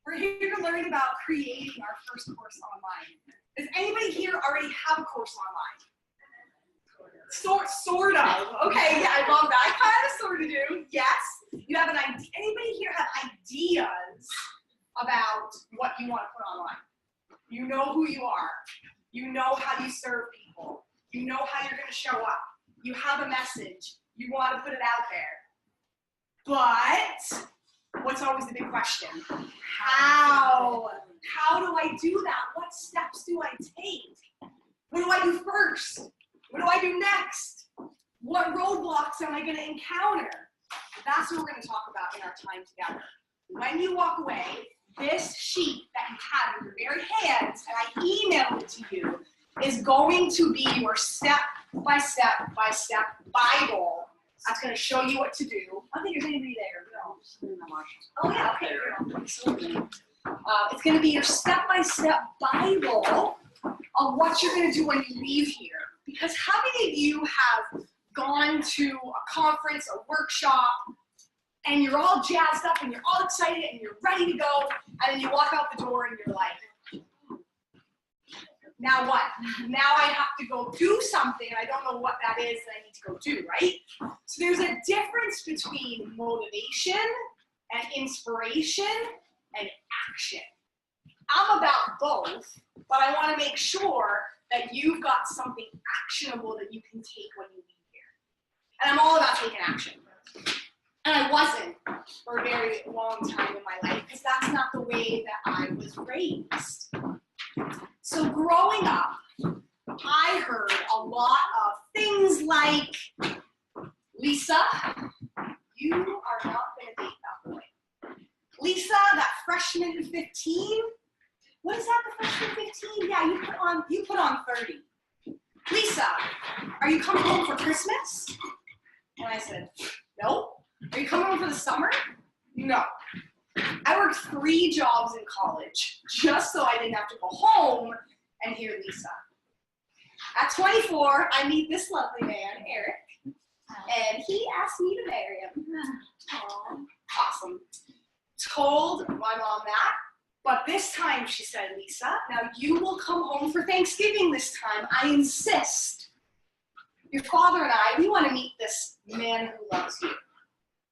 We're here to learn about creating our first course online. Does anybody here already have a course online? Sort of. Okay, yeah, I love that. I kind of sort of do. Yes. You have an idea. Anybody here have ideas about what you want to put online? You know who you are. You know how you serve people. You know how you're going to show up. You have a message. You want to put it out there. But what's always the big question? How? How do I do that? What steps do I take? What do I do first? What do I do next? What roadblocks am I going to encounter? That's what we're going to talk about in our time together. When you walk away, this sheet that you have in your very hands, and I emailed it to you, is going to be your step-by-step Bible. That's going to show you what to do. I don't think there's anybody there. No. Oh, yeah, okay. It's going to be your step-by-step Bible of what you're going to do when you leave here. Because how many of you have gone to a conference, a workshop, and you're all jazzed up and you're all excited and you're ready to go, and then you walk out the door and you're like, now what? Now I have to go do something and I don't know what that is that I need to go do, right? So there's a difference between motivation and inspiration and action. I'm about both, but I want to make sure that you've got something actionable that you can take when you leave here. And I'm all about taking action. And I wasn't for a very long time in my life because that's not the way that I was raised. So growing up, I heard a lot of things like, Lisa, you are not going to date that boy. Lisa, that freshman 15, what is that, the freshman 15? Yeah, you put on 30. Lisa, are you coming home for Christmas? And I said, no. Are you coming home for the summer? No. I worked 3 jobs in college just so I didn't have to go home and hear Lisa. At 24, I meet this lovely man, Eric, and he asked me to marry him. Awesome. Told my mom that, but this time she said, Lisa, now you will come home for Thanksgiving this time. I insist. Your father and I, we want to meet this man who loves you.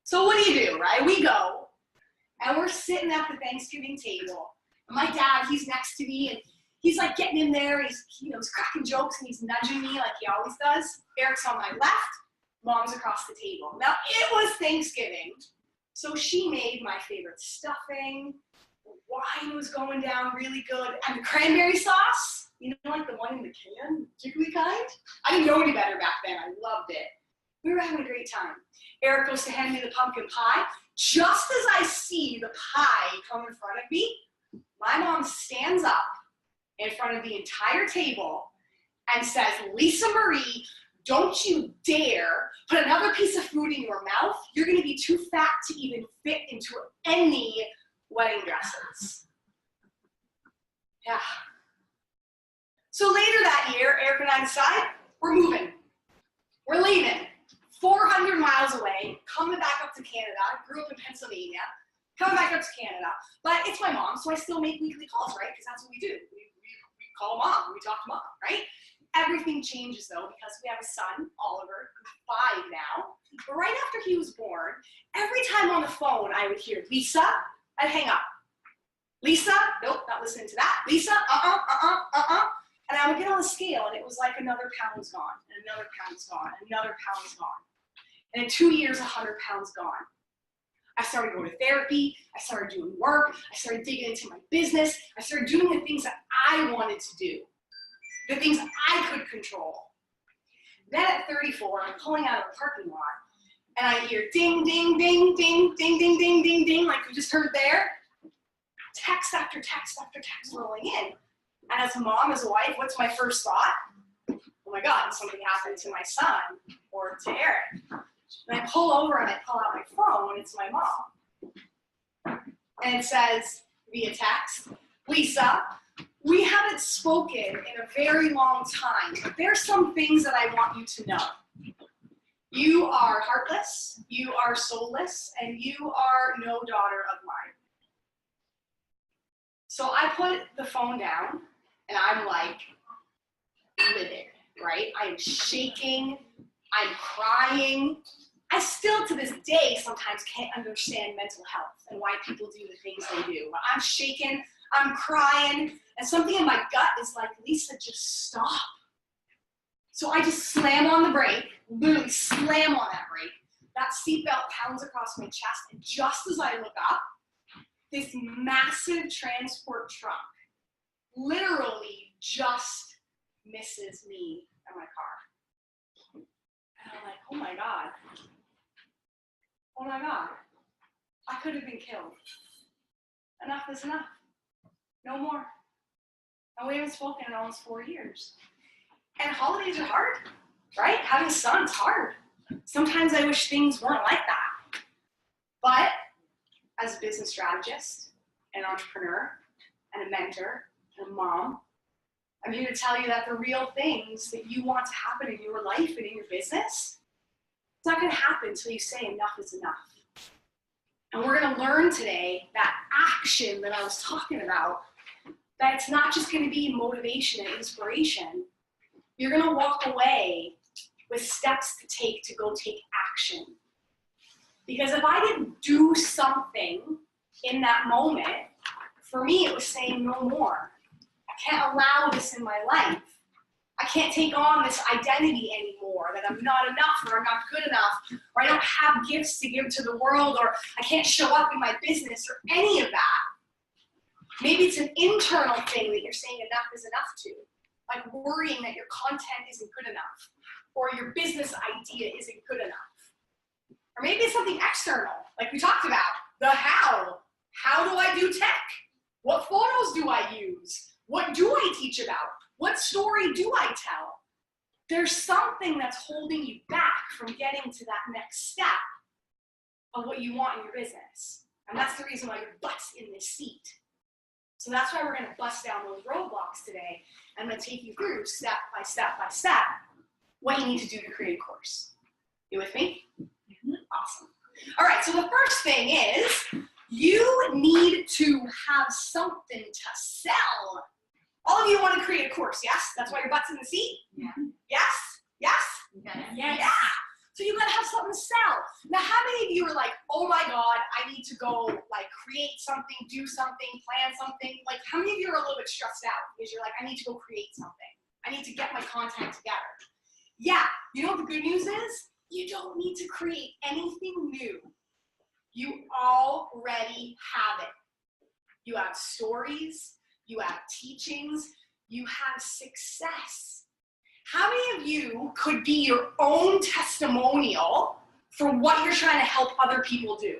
So what do, right? We go, and we're sitting at the Thanksgiving table. And my dad, he's next to me, and he's like getting in there. He's cracking jokes, and he's nudging me like he always does. Eric's on my left, Mom's across the table. Now, it was Thanksgiving, so she made my favorite stuffing. The wine was going down really good, and the cranberry sauce, you know, like the one in the can, jiggly kind. I didn't know any better back then. I loved it. We were having a great time. Eric goes to hand me the pumpkin pie. Just as I see the pie come in front of me, my mom stands up in front of the entire table and says, Lisa Marie, don't you dare put another piece of food in your mouth. You're going to be too fat to even fit into any wedding dresses. Yeah. So later that year, Eric and I decide we're moving. We're leaving. 400 miles away, coming back up to Canada. I grew up in Pennsylvania, coming back up to Canada. But it's my mom, so I still make weekly calls, right? Because that's what we do. We call mom, we talk to mom, right? Everything changes though, because we have a son, Oliver, who's 5 now. But right after he was born, every time on the phone I would hear, Lisa, I'd hang up. Lisa, nope, not listening to that. Lisa, And I would get on the scale and it was like another pound's gone, and another pound's gone, and another pound's gone. And in 2 years, 100 pounds gone. I started going to therapy, I started doing work, I started digging into my business, I started doing the things that I wanted to do, the things I could control. Then at 34, I'm pulling out of a parking lot, and I hear ding, ding, ding, ding, ding, ding, ding, ding, ding, like we just heard there. Text after text after text rolling in. And as a mom, as a wife, what's my first thought? Oh my God, something happened to my son or to Eric. And I pull over and I pull out my phone, it's my mom. And it says via text, Lisa, we haven't spoken in a very long time, but there's some things that I want you to know. You are heartless, you are soulless, and you are no daughter of mine. So I put the phone down and I'm like livid, right? I am shaking, I'm crying. I still to this day sometimes can't understand mental health and why people do the things they do. I'm shaking, I'm crying, and something in my gut is like, Lisa, just stop. So I just slam on the brake, literally slam on that brake. That seatbelt pounds across my chest, and just as I look up, this massive transport truck literally just misses me and my car. And I'm like, oh my God. Oh my God. I could have been killed. Enough is enough. No more. And we haven't spoken in almost 4 years. And holidays are hard, right? Having a son's hard. Sometimes I wish things weren't like that. But as a business strategist, an entrepreneur, and a mentor, and a mom, I'm here to tell you that the real things that you want to happen in your life and in your business, it's not going to happen until you say enough is enough. And we're going to learn today that action that I was talking about, that it's not just going to be motivation and inspiration. You're going to walk away with steps to take to go take action. Because if I didn't do something in that moment, for me it was saying no more. I can't allow this in my life. I can't take on this identity anymore, that I'm not enough, or I'm not good enough, or I don't have gifts to give to the world, or I can't show up in my business, or any of that. Maybe it's an internal thing that you're saying enough is enough to, like worrying that your content isn't good enough, or your business idea isn't good enough. Or maybe it's something external, like we talked about, the how. How do I do tech? What photos do I use? What do I teach about? What story do I tell? There's something that's holding you back from getting to that next step of what you want in your business. And that's the reason why your butt's in this seat. So that's why we're going to bust down those roadblocks today. I'm going to take you through step by step by step what you need to do to create a course. You with me? Awesome. All right, so the first thing is you need to have something to sell. All of you want to create a course, yes? That's why your butt's in the seat? Yeah. Yes? Yes? Okay. Yes. Yeah. So you gotta have something to sell. Now, how many of you are like, oh my God, I need to go like create something, do something, plan something? Like, how many of you are a little bit stressed out because you're like, I need to go create something. I need to get my content together. Yeah, you know what the good news is? You don't need to create anything new. You already have it. You have stories, you have teachings, you have success. How many of you could be your own testimonial for what you're trying to help other people do?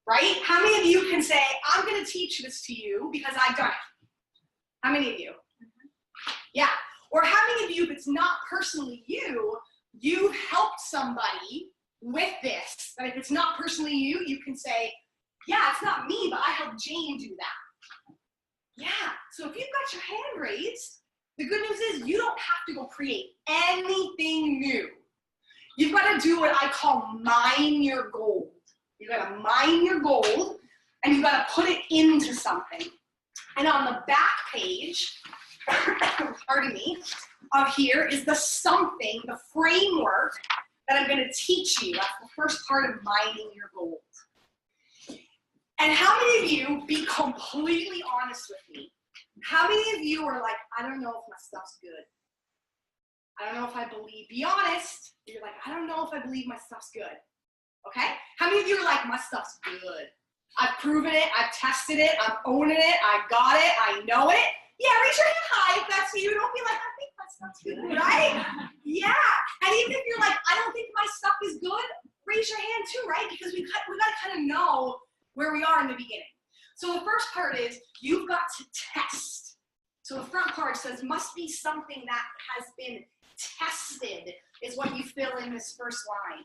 Right? How many of you can say, I'm going to teach this to you because I've done it? How many of you? Yeah. Or how many of you, if it's not personally you, you've helped somebody with this? That if it's not personally you, you can say, yeah, it's not me, but I helped Jane do that. Yeah. So if you've got your hand raised, the good news is you don't have to go create anything new. You've got to do what I call mine your gold. You've got to mine your gold and you've got to put it into something. And on the back page, pardon me, of here is the something, the framework that I'm going to teach you. That's the first part of mining your gold. And how many of you, be completely honest with me, how many of you are like, I don't know if my stuff's good. I don't know if I believe. Be honest. You're like, I don't know if I believe my stuff's good. Okay? How many of you are like, my stuff's good? I've proven it. I've tested it. I'm owning it. I got it. I know it. Yeah, raise your hand high if that's you. Don't be like, I think my stuff's good, right? Yeah. And even if you're like, I don't think my stuff is good, raise your hand too, right? Because we got to kind of know where we are in the beginning. So the first part is you've got to test. So the front part says must be something that has been tested is what you fill in this first line.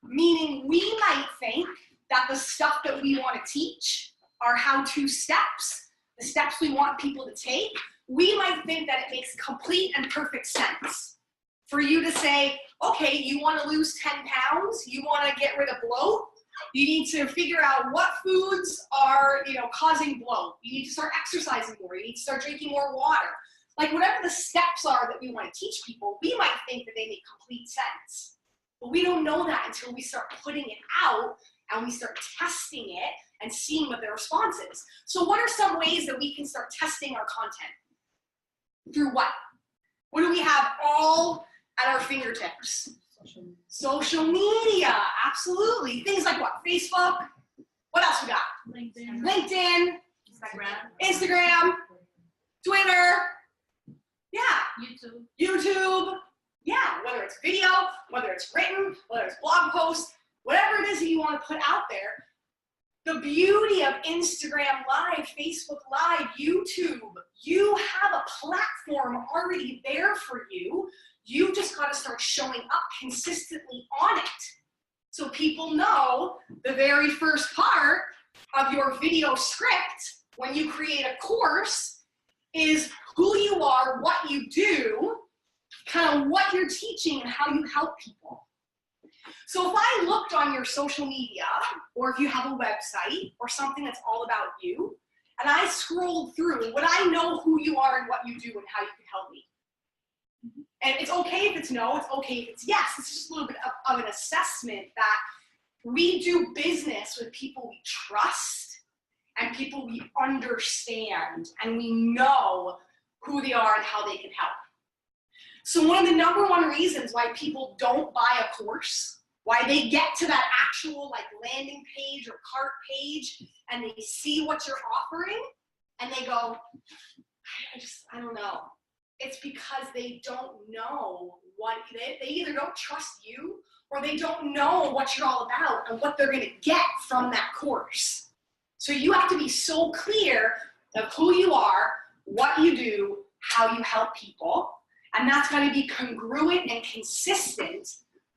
Meaning we might think that the stuff that we want to teach are how-to steps, the steps we want people to take. We might think that it makes complete and perfect sense for you to say, okay, you want to lose 10 pounds, you want to get rid of bloat, You need to figure out what foods are, causing bloat. You need to start exercising more. You need to start drinking more water. Like whatever the steps are that we want to teach people, we might think that they make complete sense. But we don't know that until we start putting it out and we start testing it and seeing what their response is. So what are some ways that we can start testing our content? Through what? What do we have all at our fingertips? Social media, absolutely. Things like what? Facebook. What else we got? LinkedIn. Instagram. Twitter. Yeah. YouTube. Yeah, whether it's video, whether it's written, whether it's blog posts, whatever it is that you want to put out there. The beauty of Instagram Live, Facebook Live, YouTube, you have a platform already there for you. You just got to start showing up consistently on it. So people know the very first part of your video script when you create a course is who you are, what you do, kind of what you're teaching and how you help people. So if I looked on your social media, or if you have a website or something that's all about you, and I scrolled through, would I know who you are and what you do and how you can help me? And it's okay if it's no, it's okay if it's yes. It's just a little bit of an assessment that we do business with people we trust and people we understand and we know who they are and how they can help. So one of the number one reasons why people don't buy a course, why they get to that actual landing page or cart page and they see what you're offering and they go, I don't know. It's because they don't know they either don't trust you or they don't know what you're all about and what they're going to get from that course. So you have to be so clear of who you are, what you do, how you help people, and that's going to be congruent and consistent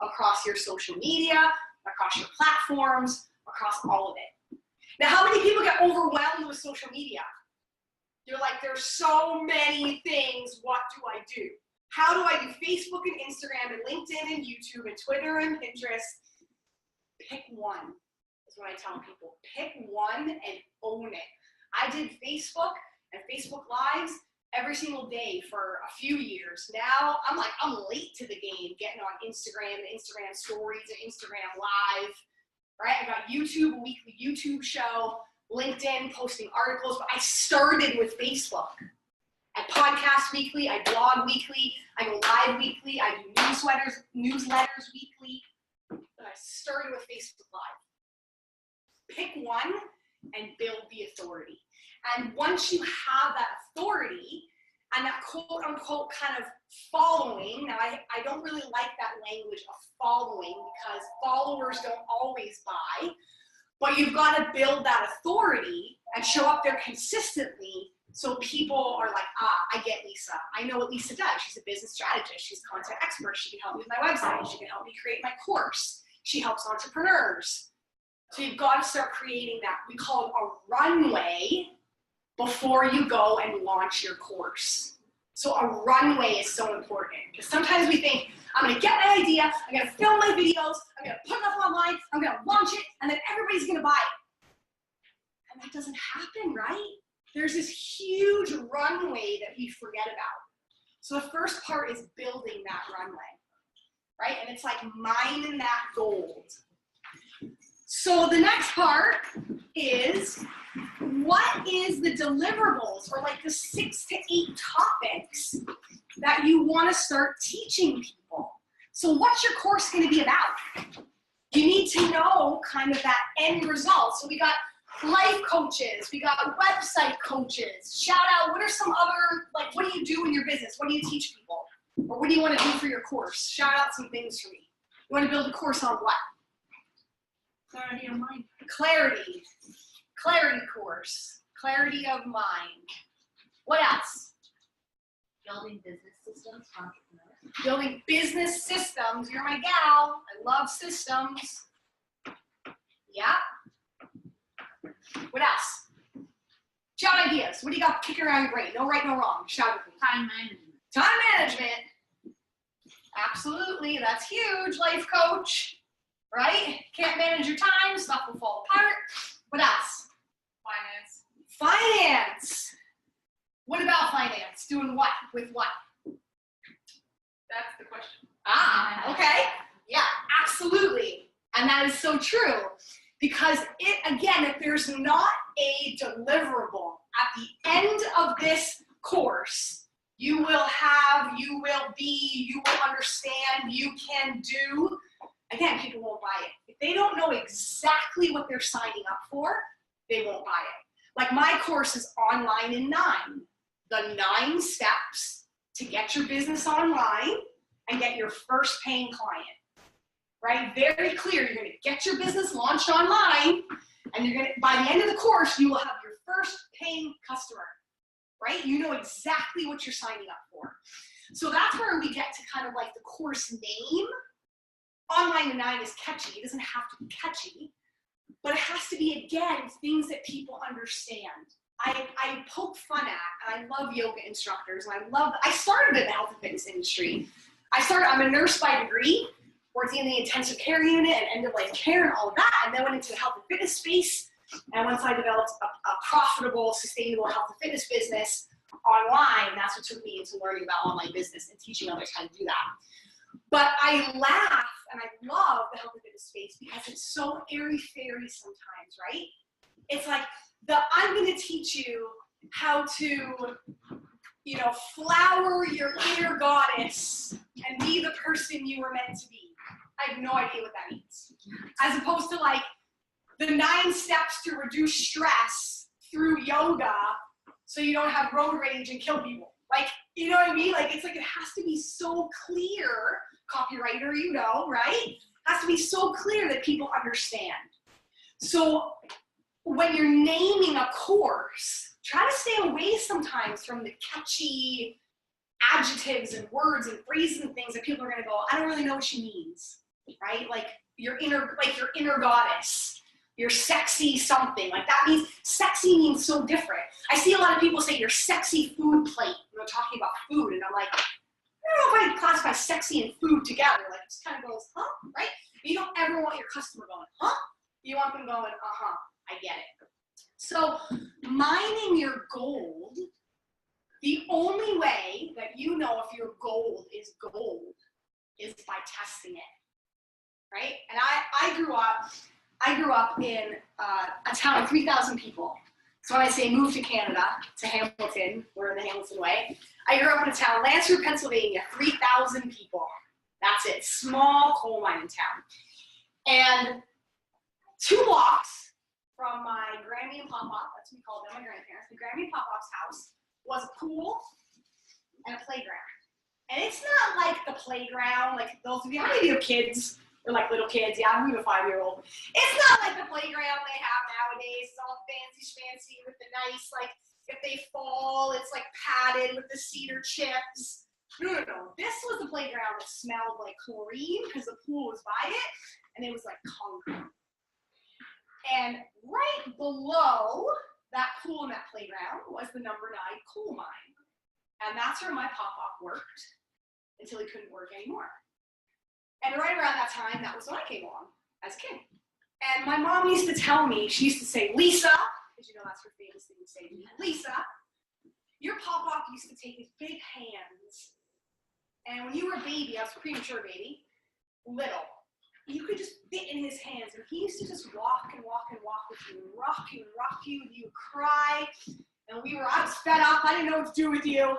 across your social media, across your platforms, across all of it. Now, how many people get overwhelmed with social media? You're like, there's so many things, what do I do? How do I do Facebook and Instagram and LinkedIn and YouTube and Twitter and Pinterest? Pick one, is what I tell people. Pick one and own it. I did Facebook and Facebook Lives every single day for a few years. Now, I'm late to the game getting on Instagram and Instagram stories and Instagram Live, right? I got YouTube, a weekly YouTube show, LinkedIn, posting articles, but I started with Facebook. I podcast weekly, I blog weekly, I go live weekly, I do newsletters weekly, but I started with Facebook Live. Pick one and build the authority. And once you have that authority and that quote unquote kind of following, now I don't really like that language of following because followers don't always buy, but you've got to build that authority and show up there consistently so people are like, I get Lisa. I know what Lisa does. She's a business strategist. She's a content expert. She can help me with my website. She can help me create my course. She helps entrepreneurs. So you've got to start creating that. We call it a runway before you go and launch your course. So a runway is so important because sometimes we think, I'm going to get my idea, I'm going to film my videos, I'm going to put it up online, I'm going to launch it, and then everybody's going to buy it. And that doesn't happen, right? There's this huge runway that we forget about. So the first part is building that runway, right? And it's like mining that gold. So the next part is, what is the deliverables or the 6 to 8 topics that you want to start teaching people? So what's your course going to be about? You need to know kind of that end result. So we got life coaches, we got website coaches. Shout out, what are some other, what do you do in your business? What do you teach people? Or what do you want to do for your course? Shout out some things for me. You want to build a course on what? Clarity of mind. Clarity. Clarity course. Clarity of mind. What else? Building business systems for entrepreneurs. Building business systems. You're my gal. I love systems. Yeah. What else? Shout ideas. What do you got kicking around your brain? No right, no wrong. Shout it. Time management. Time management. Absolutely. That's huge, life coach. right? Can't manage your time, stuff will fall apart. What else? Finance. What about finance? Doing what? With what? That's the question. Okay. Yeah, absolutely. And that is so true. Because again, if there's not a deliverable at the end of this course, you will understand, you can do, again, people won't buy it. If they don't know exactly what they're signing up for, they won't buy it. Like my course is online in 9. The 9 steps to get your business online and get your first paying client. Right? Very clear. You're going to get your business launched online, and you're going to, by the end of the course, you will have your first paying customer. Right? You know exactly what you're signing up for. So that's where we get to kind of like the course name. Online in 9 is catchy. It doesn't have to be catchy, but it has to be, again, things that people understand. I poke fun at, and I love yoga instructors, and I started in the health and fitness industry. I'm a nurse by degree, working in the intensive care unit and end-of-life care and all of that, and then went into the health and fitness space. And once I developed a profitable, sustainable health and fitness business online, that's what took me into learning about online business and teaching others how to do that. But I laugh and I love the health and fitness space because it's so airy-fairy sometimes, right? It's like, I'm going to teach you how to, flower your inner goddess and be the person you were meant to be. I have no idea what that means. As opposed to like the 9 steps to reduce stress through yoga so you don't have road rage and kill people. Like, you know what I mean? Like, it's like it has to be so clear, copywriter, right? It has to be so clear that people understand. So when you're naming a course, try to stay away sometimes from the catchy adjectives and words and phrases and things that people are going to go, I don't really know what she means, right? Like your inner goddess, your sexy something. Like that means, sexy means so different. I see a lot of people say your sexy food plate, talking about food, and I'm like, I don't know if I classify sexy and food together. Like it just kind of goes, huh, right? But you don't ever want your customer going, huh? You want them going, uh-huh, I get it. So mining your gold, the only way that you know if your gold is by testing it, right? And I grew up in a town of 3,000 people. So when I say move to Canada, to Hamilton, we're in the Hamilton way, I grew up in a town, Lancaster, Pennsylvania, 3,000 people. That's it, small coal mining town. And 2 blocks from my Grammy and Pop-Pop, that's what we called them, my grandparents, the Grammy and Pop-Pop's house was a pool and a playground. And it's not like the playground, like those of you, how many of you have kids? Or like little kids, yeah, I'm a 5-year-old. It's not like the playground they have nowadays. It's all fancy schmancy with the nice, like, if they fall, it's like padded with the cedar chips. No. This was the playground that smelled like chlorine because the pool was by it, and it was like concrete. And right below that pool and that playground was the number 9 coal mine. And that's where my pop-up worked until he couldn't work anymore. And right around that time, that was when I came along as a kid. And my mom used to tell me, she used to say, Lisa, because that's her famous thing to say to me, Lisa, your pop-up used to take his big hands. And when you were a baby, I was a premature baby, little, you could just fit in his hands. And he used to just walk and walk and walk with you, rock you and rock you, and you would cry. And I was fed up, I didn't know what to do with you.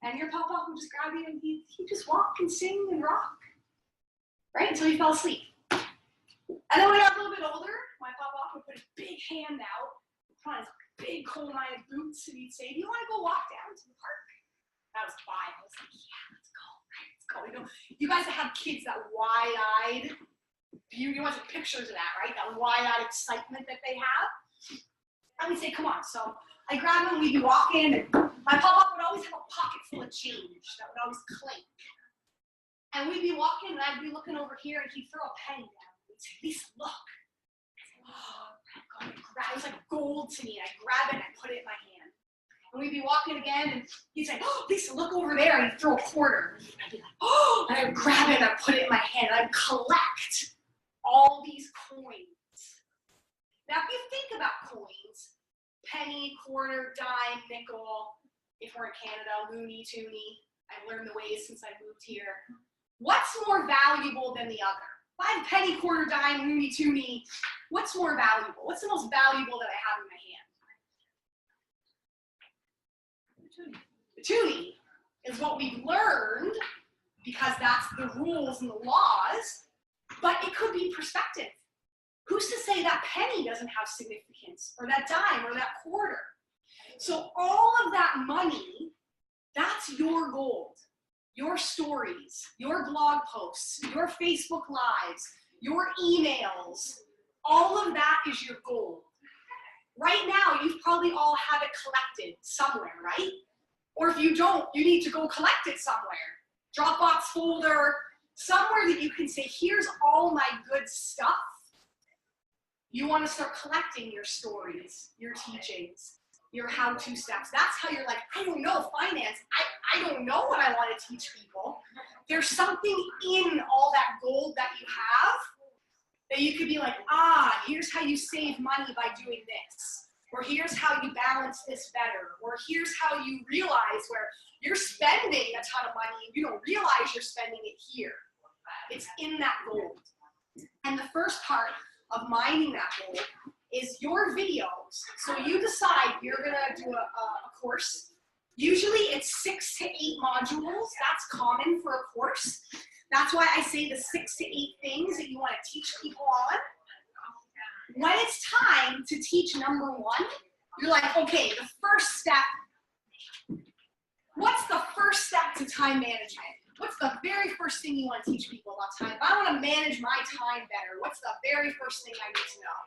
And your pop-up would just grab you and he'd just walk and sing and rock. Right, until he fell asleep. And then when I got a little bit older, my pop-up would put his big hand out, put on his big coal mine boots, and he'd say, do you want to go walk down to the park? I was 5. I was like, yeah, let's go. Right, let's go. You guys that have kids, that wide-eyed beauty, you want some pictures of that, right? That wide-eyed excitement that they have. And we'd say, come on. So I grab him, we'd be walking, and my pop-up would always have a pocket full of change that would always clink. And we'd be walking, and I'd be looking over here, and he'd throw a pen down. He'd say, Lisa, look. I'd say, oh, God, it was like gold to me. And I'd grab it, and I'd put it in my hand. And we'd be walking again, and he'd say, oh, Lisa, look over there. And he'd throw a quarter. And I'd be like, oh, and I'd grab it, and I'd put it in my hand. And I'd collect all these coins. Now, if you think about coins, penny, quarter, dime, nickel, if we're in Canada, loony, toonie, I've learned the ways since I moved here. What's more valuable than the other? If I have penny, quarter, dime, loony, toonie, what's more valuable? What's the most valuable that I have in my hand? The toonie is what we've learned because that's the rules and the laws, but it could be perspective. Who's to say that penny doesn't have significance, or that dime, or that quarter? So all of that money, that's your gold, your stories, your blog posts, your Facebook Lives, your emails, all of that is your gold. Right now, you've probably all have it collected somewhere, right? Or if you don't, you need to go collect it somewhere. Dropbox folder, somewhere that you can say, here's all my good stuff. You want to start collecting your stories, your teachings, your how-to steps. That's how you're like, I don't know finance. I don't know what I want to teach people. There's something in all that gold that you have that you could be like, here's how you save money by doing this. Or here's how you balance this better. Or here's how you realize where you're spending a ton of money and you don't realize you're spending it here. It's in that gold. And the first part of mining that gold is your videos. So you decide you're gonna do a course. Usually it's 6 to 8 modules. That's common for a course. That's why I say the 6 to 8 things that you want to teach people on. When it's time to teach number 1, you're like, okay, the first step. What's the first step to time management? What's the very first thing you want to teach people about time? If I want to manage my time better, what's the very first thing I need to know?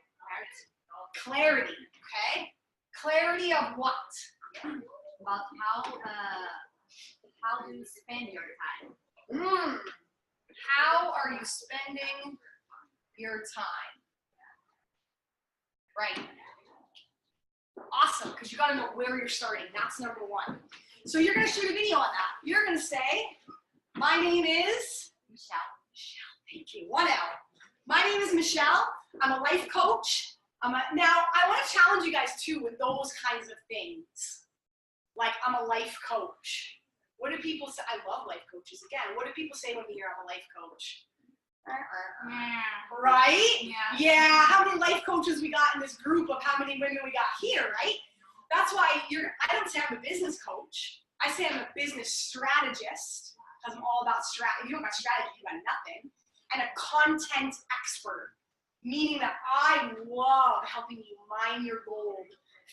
Clarity, okay? Clarity of what? About how to spend your time. How are you spending your time? Right. Awesome, because you got to know where you're starting. That's number 1. So you're going to shoot a video on that. You're going to say, my name is Michelle. Thank you. 1 L. My name is Michelle. I'm a life coach. Now, I want to challenge you guys too with those kinds of things. Like, I'm a life coach. What do people say? I love life coaches. Again, what do people say when they hear I'm a life coach? Right? Yeah. How many life coaches we got in this group of how many women we got here, right? That's why I don't say I'm a business coach. I say I'm a business strategist because I'm all about strategy. If you don't got strategy, you got nothing. And a content expert, meaning that I love helping you mine your gold,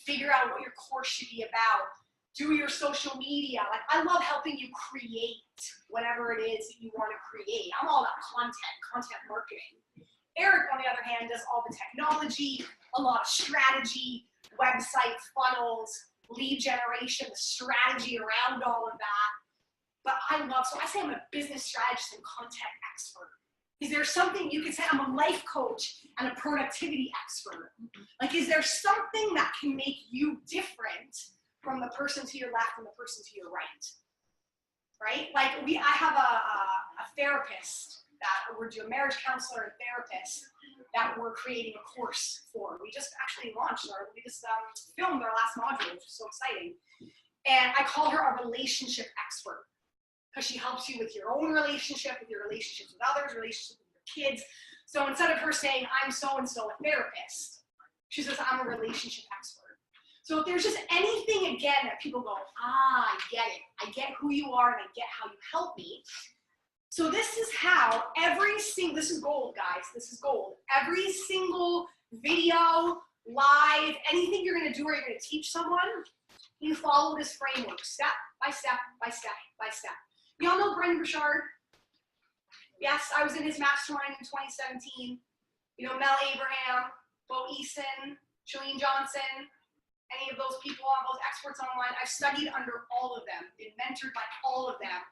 figure out what your course should be about, do your social media. Like, I love helping you create whatever it is that you want to create. I'm all about content marketing. Eric, on the other hand, does all the technology, a lot of strategy, website funnels, lead generation, the strategy around all of that. But so I say I'm a business strategist and content expert. Is there something you could say? I'm a life coach and a productivity expert. Like, is there something that can make you different from the person to your left and the person to your right? Right? Like, I have a therapist that we're doing, a marriage counselor and therapist that we're creating a course for. We just actually filmed our last module, which is so exciting. And I call her a relationship expert because she helps you with your own relationship, with your relationships with others, relationships with your kids. So instead of her saying, I'm so-and-so a therapist, she says, I'm a relationship expert. So if there's just anything, again, that people go, I get it. I get who you are and I get how you help me. So this is how this is gold, guys. This is gold. Every single video, live, anything you're going to do or you're going to teach someone, you follow this framework step by step by step by step. Y'all know Brendan Burchard? Yes, I was in his mastermind in 2017. You know, Mel Abraham, Bo Eason, Shalene Johnson, any of those people, those experts online. I've studied under all of them, been mentored by all of them.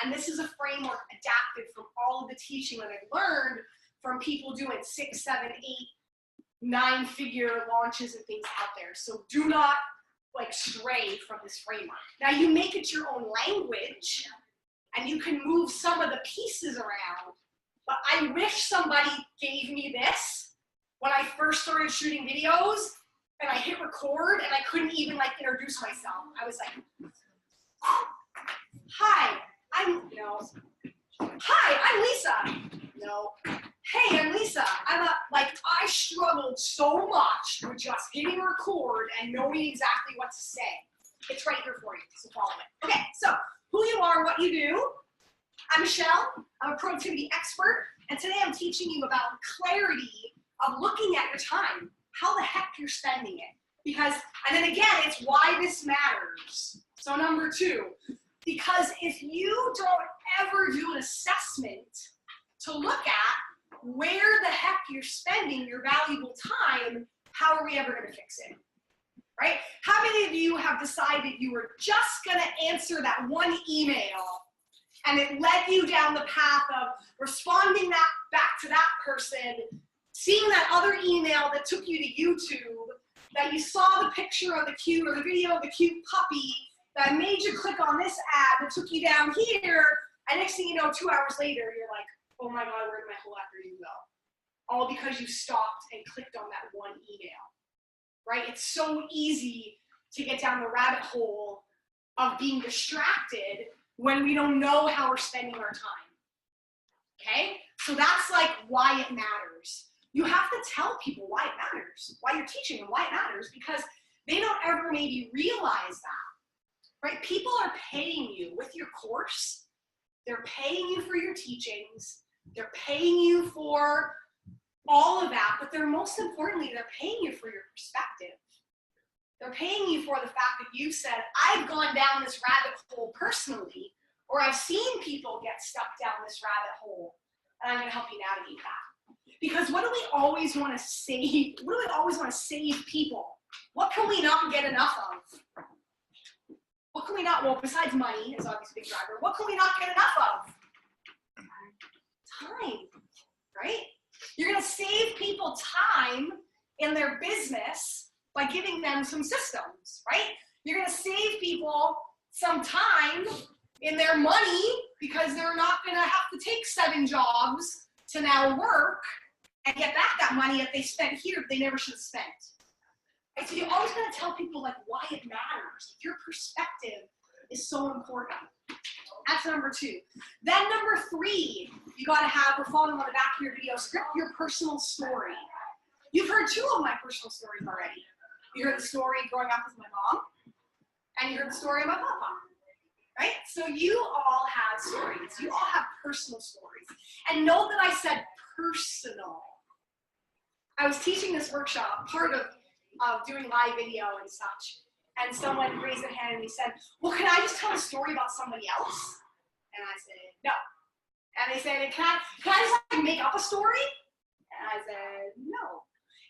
And this is a framework adapted from all of the teaching that I've learned from people doing 6, 7, 8, 9-figure launches and things out there. So do not stray from this framework. Now you make it your own language and you can move some of the pieces around, But I wish somebody gave me this when I first started shooting videos and I hit record and I couldn't even like introduce myself. I was like, hi, I'm Lisa. No. Hey, I'm Lisa. I struggled so much with just hitting record and knowing exactly what to say. It's right here for you, so follow it. Okay, so who you are, what you do. I'm Michelle. I'm a productivity expert, and today I'm teaching you about the clarity of looking at your time, how the heck you're spending it. Because, and then again, it's why this matters. So number 2, because if you don't ever do an assessment to look at where the heck you're spending your valuable time, how are we ever going to fix it? Right? How many of you have decided you were just going to answer that one email and it led you down the path of responding back to that person, seeing that other email that took you to YouTube, that you saw the picture of the cute or the video of the cute puppy that made you click on this ad that took you down here, and next thing you know, 2 hours later, you're like, oh my God, where did my whole afternoon go? All because you stopped and clicked on that one email, right? It's so easy to get down the rabbit hole of being distracted when we don't know how we're spending our time, okay? So that's like why it matters. You have to tell people why it matters, why you're teaching and why it matters, because they don't ever maybe realize that, right? People are paying you with your course. They're paying you for your teachings. They're paying you for all of that, but most importantly, they're paying you for your perspective. They're paying you for the fact that you said, I've gone down this rabbit hole personally, or I've seen people get stuck down this rabbit hole, and I'm going to help you navigate that. Because what do we always want to save? What do we always want to save people? What can we not get enough of? What can we not, well, besides money is obviously a big driver, what can we not get enough of? Time, right? You're going to save people time in their business by giving them some systems, right? You're going to save people some time in their money because they're not going to have to take 7 jobs to now work and get back that money that they spent here that they never should have spent. And so you're always going to tell people like why it matters. Your perspective is so important. That's number 2. Then number 3, you got to have, we're following on the back of your video, script your personal story. You've heard 2 of my personal stories already. You heard the story growing up with my mom, and you heard the story of my papa, right? So you all have stories. You all have personal stories. And note that I said personal. I was teaching this workshop, part of doing live video and such, and someone raised their hand and he said, well, can I just tell a story about somebody else? And I said, no. And they said, can I just like make up a story? And I said, no.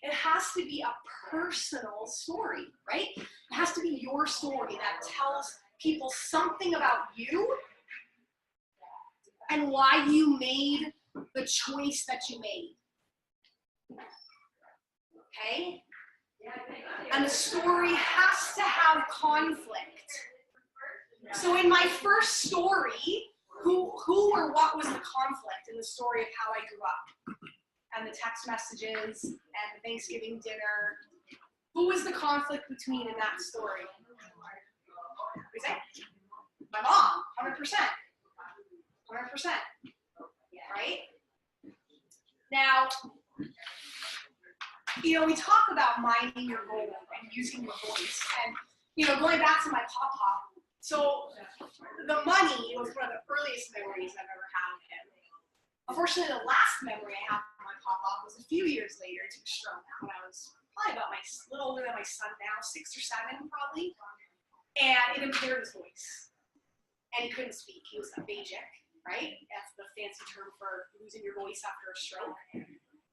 It has to be a personal story, right? It has to be your story that tells people something about you and why you made the choice that you made. Okay? And the story has to have conflict. So in my first story, who or what was the conflict in the story of how I grew up? And the text messages and the Thanksgiving dinner. Who was the conflict between in that story? What is it? My mom, 100%. 100%. Right? Now, you know, we talk about minding your role and using your voice. And, you know, going back to my papa, so the money was one of the earliest memories I've ever had of him. Unfortunately, the last memory I have of my papa was a few years later. He took a stroke when I was probably about a little older than my son now, 6 or 7 probably. And it impaired his voice. And he couldn't speak. He was aphakic, right? That's the fancy term for losing your voice after a stroke.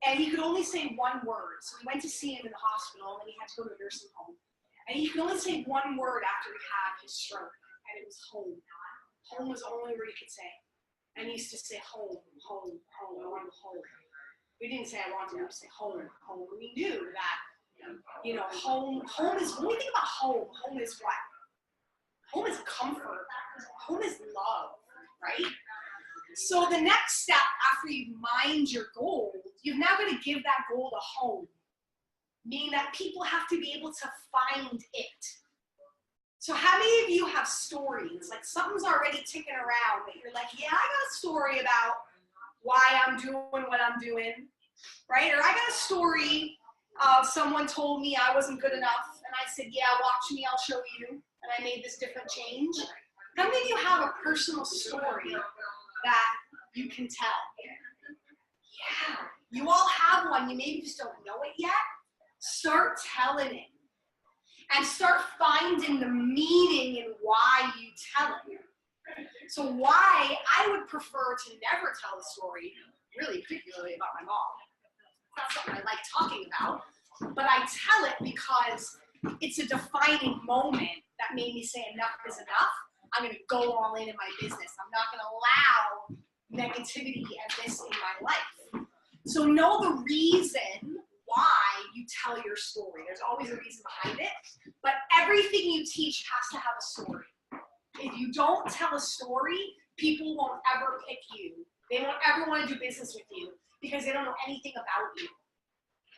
And he could only say one word. So we went to see him in the hospital, and then he had to go to a nursing home. And he could only say one word after he had his stroke, and it was home. Home was the only word he could say. And he used to say home, home, home, I want to go home. We didn't say I want to, we say home, home. We knew that, you know, home is, when we think about home is what? Home is comfort. Home is love, right? So the next step after you've mined your gold, you've now got to give that gold a home, meaning that people have to be able to find it. So how many of you have stories, like something's already ticking around that you're like, yeah, I got a story about why I'm doing what I'm doing, right? Or I got a story of someone told me I wasn't good enough, and I said, yeah, watch me, I'll show you, and I made this different change. How many of you have a personal story that you can tell? Yeah, you all have one. You maybe just don't know it yet. Start telling it. And start finding the meaning in why you tell it. So why I would prefer to never tell a story, really particularly about my mom. That's something I like talking about. But I tell it because it's a defining moment that made me say enough is enough. I'm going to go all in my business. I'm not going to allow negativity and this in my life. So know the reason why you tell your story. There's always a reason behind it, but everything you teach has to have a story. If you don't tell a story, people won't ever pick you. They won't ever want to do business with you because they don't know anything about you.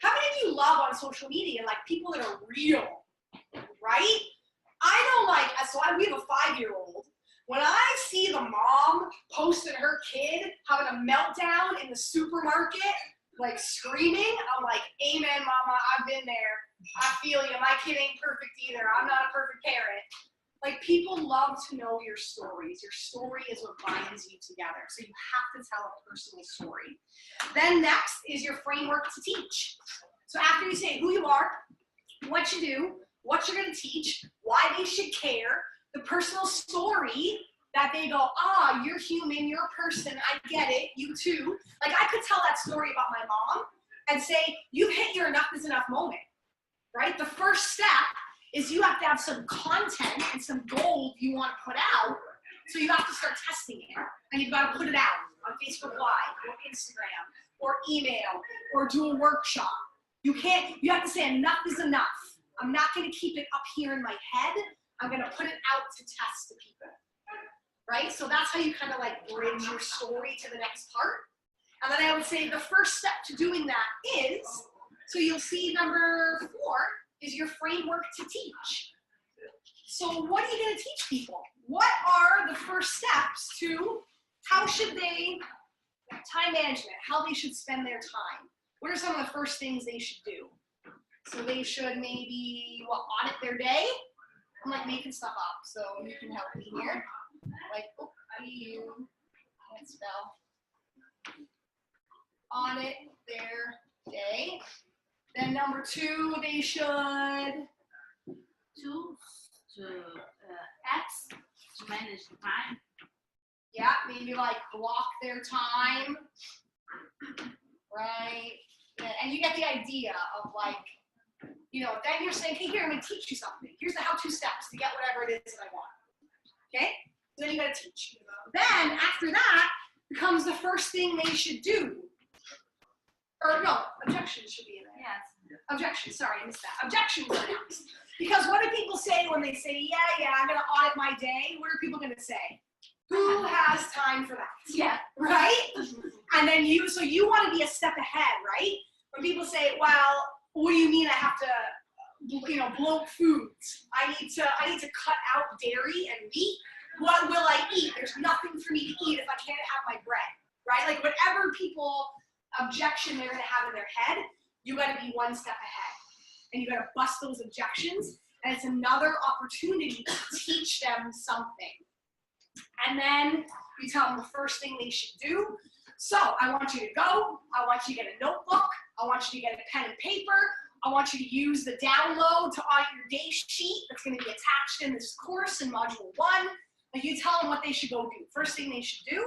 How many of you love on social media, like people that are real, right? I know, like, so we have a 5-year-old. When I see the mom posting her kid having a meltdown in the supermarket, like screaming, I'm like, amen, mama, I've been there. I feel you. My kid ain't perfect either. I'm not a perfect parent. Like, people love to know your stories. Your story is what binds you together. So you have to tell a personal story. Then next is your framework to teach. So after you say who you are, what you do, what you're going to teach, why they should care, the personal story that they go, ah, you're human, you're a person, I get it, you too. Like, I could tell that story about my mom and say, you've hit your enough is enough moment, right? The first step is you have to have some content and some gold you want to put out, so you have to start testing it. And you've got to put it out on Facebook Live or Instagram or email or do a workshop. You have to say enough is enough. I'm not going to keep it up here in my head. I'm going to put it out to test the people, right? So that's how you kind of like bridge your story to the next part. And then I would say the first step to doing that is, so you'll see number 4 is your framework to teach. So what are you going to teach people? What are the first steps to how should they, time management, how they should spend their time? What are some of the first things they should do? So they should maybe, audit their day? I'm like making stuff up, so you can help me here. Like, you can't spell. Audit their day. Then number 2, they should apps to manage the time. Yeah, maybe like block their time, right? And you get the idea of like, then you're saying, hey, here, I'm going to teach you something. Here's the how-to steps to get whatever it is that I want. Okay? Then you got to teach. Then after that becomes the first thing they should do. Or no, objections should be in there. Yes. Objections, sorry, I missed that. Objections are next. Because what do people say when they say, yeah, I'm going to audit my day? What are people going to say? Who has time for that? Yeah. Right? And then you want to be a step ahead, right? When people say, well, what do you mean I have to, bloat foods? I need to cut out dairy and meat. What will I eat? There's nothing for me to eat if I can't have my bread, right? Like whatever people objection they're going to have in their head, you got to be one step ahead. And you got to bust those objections. And it's another opportunity to teach them something. And then you tell them the first thing they should do. So I want you to go. I want you to get a notebook. I want you to get a pen and paper. I want you to use the download to audit your day sheet that's going to be attached in this course in Module 1. Like you tell them what they should go do. First thing they should do.